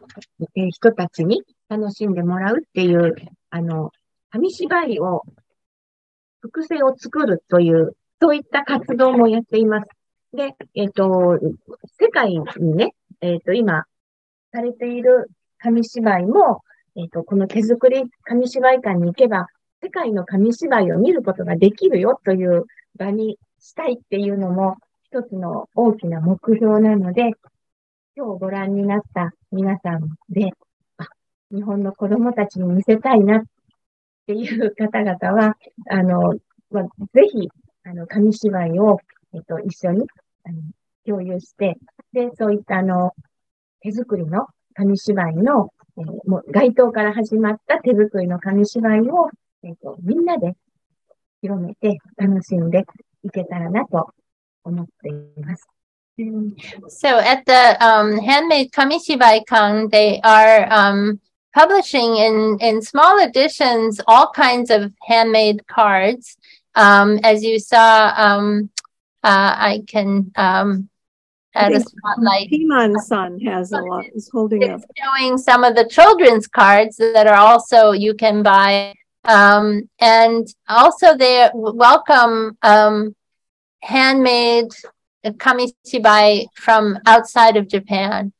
人たちに楽しんでもらうっていう、紙芝居を、複製を作るという、そういった活動もやっています。で、世界にね、今、されている紙芝居も、この手作り紙芝居館に行けば、世界の紙芝居を見ることができるよという場にしたいっていうのも一つの大きな目標なので、今日ご覧になった皆さんで、日本の子供たちに見せたいなっていう方々は、ぜひ、紙芝居を、一緒に、共有して、で、そういった手作りの紙芝居の、もう街頭から始まった手作りの紙芝居を、みんなで広めて楽しんでいけたらなと思っています。So at the handmade Kamishibai-kan, they are publishing in small editions all kinds of handmade cards. As you saw, I can add a spotlight. Piman-san has a lot. Is holding up. Showing some of the children's cards that are also you can buy. And also they welcome handmade Kamishibai from outside of Japan.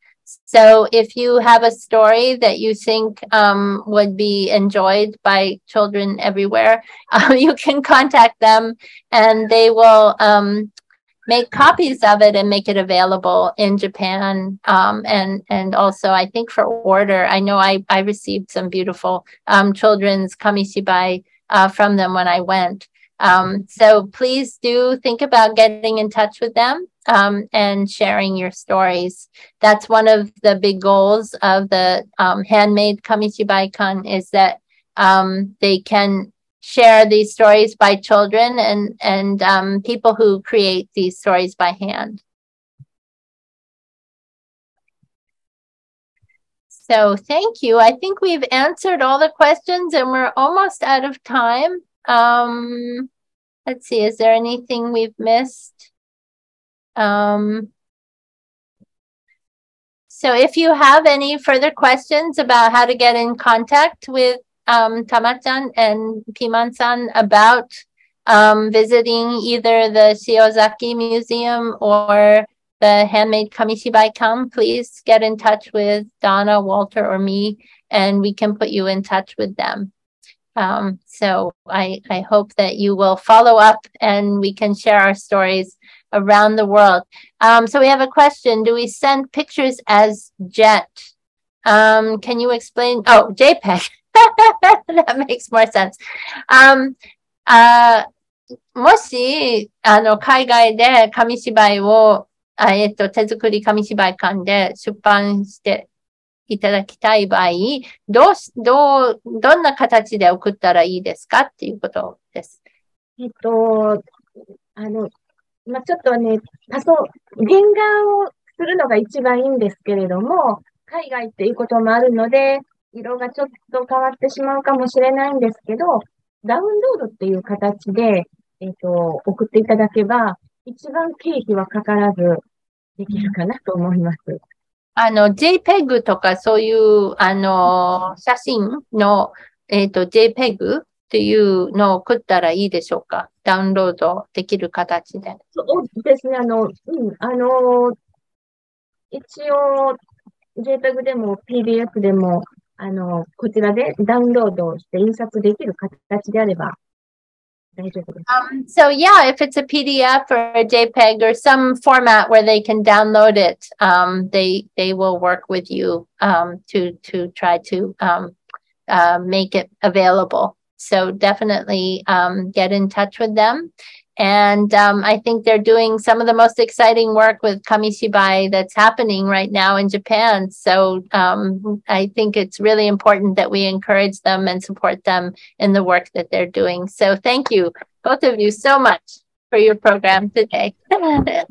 So if you have a story that you think would be enjoyed by children everywhere, you can contact them and they will make copies of it and make it available in Japan. And also, I think for order, I know I received some beautiful children's Kamishibai from them when I went. So please do think about getting in touch with them and sharing your stories. That's one of the big goals of the handmade Kamishibai-kan is that they can share these stories by children and people who create these stories by hand. So thank you. I think we've answered all the questions and we're almost out of time. Let's see, is there anything we've missed? So if you have any further questions about how to get in contact with Tama-chan and Piman-san about visiting either the Shiozaki Museum or the handmade Kamishibai-kan, please get in touch with Donna, Walter, or me, and we can put you in touch with them. So I hope that you will follow up and we can share our stories around the world. So we have a question. Do we send pictures as JET? Can you explain? Oh, JPEG. That makes more sense. もし、海外で紙芝居を、手作り紙芝居館で出版していただきたい場合、どんな形で送ったらいいですかっていうことです。まあ、ちょっとね、原画をするのが一番いいんですけれども、海外っていうこともあるので、色がちょっと変わってしまうかもしれないんですけど、ダウンロードっていう形で、送っていただけば、一番経費はかからずできるかなと思います。JPEG とかそういう、写真の、JPEG っていうのを送ったらいいでしょうか？ダウンロードできる形で。そうですね。一応、JPEG でも PDF でも、こちらでダウンロードして印刷できる形であれば大丈夫です。So yeah, if it's a PDF or a JPEG or some format where they can download it, they will work with you to try to make it available. So definitely get in touch with them. And I think they're doing some of the most exciting work with Kamishibai that's happening right now in Japan. So I think it's really important that we encourage them and support them in the work that they're doing. So thank you, both of you, so much for your program today. Can I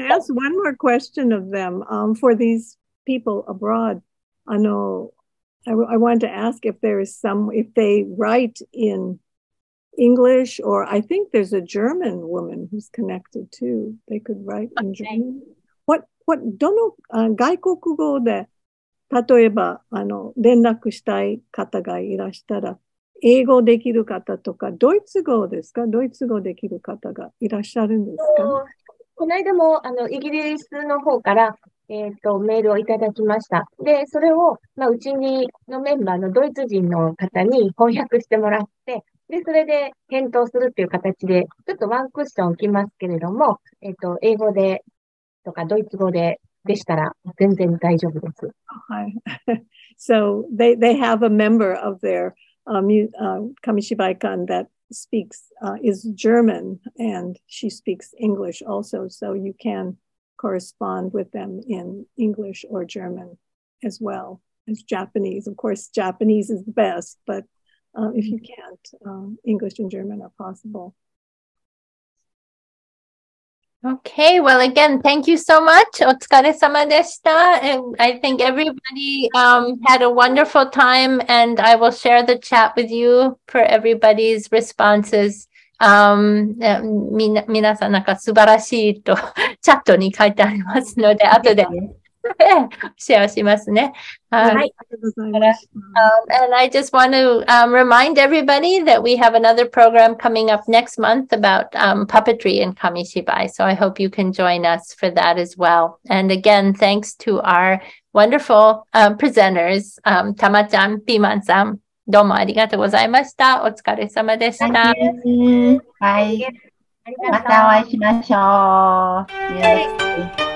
ask one more question of them for these people abroad? I know I wanted to ask if there is if they write in English, or I think there's a German woman who's connected too. They could write in German. どの外国語で、例えば、連絡したい方がいらしたら、英語できる方とか、ドイツ語ですか？ドイツ語できる方がいらっしゃるんですか？この間も、イギリスの方から、メールをいただきました。で、それを、うちのメンバーのドイツ人の方に翻訳してもらって、で、それで返答するっていう形で、ちょっとワンクッション置きますけれども、英語でとかドイツ語でしたら全然大丈夫です。はい。So they have a member of their Kamishibai-kan that is German, and she speaks English also, so you can correspond with them in English or German as well as Japanese. Of course, Japanese is the best, but if you can't, English and German are possible. Okay, well, again, thank you so much. お疲れ様でした. And I think everybody had a wonderful time, and I will share the chat with you for everybody's responses. 皆さんなんか素晴らしいとチャットに書いてありますので、後でシェアしますね。はい。And I just want to remind everybody that we have another program coming up next month about puppetry in Kamishibai. So I hope you can join us for that as well. And again, thanks to our wonderful presenters, Tama-chan, Piman-san. どうもありがとうございました。お疲れ様でした。はい。またお会いしましょう。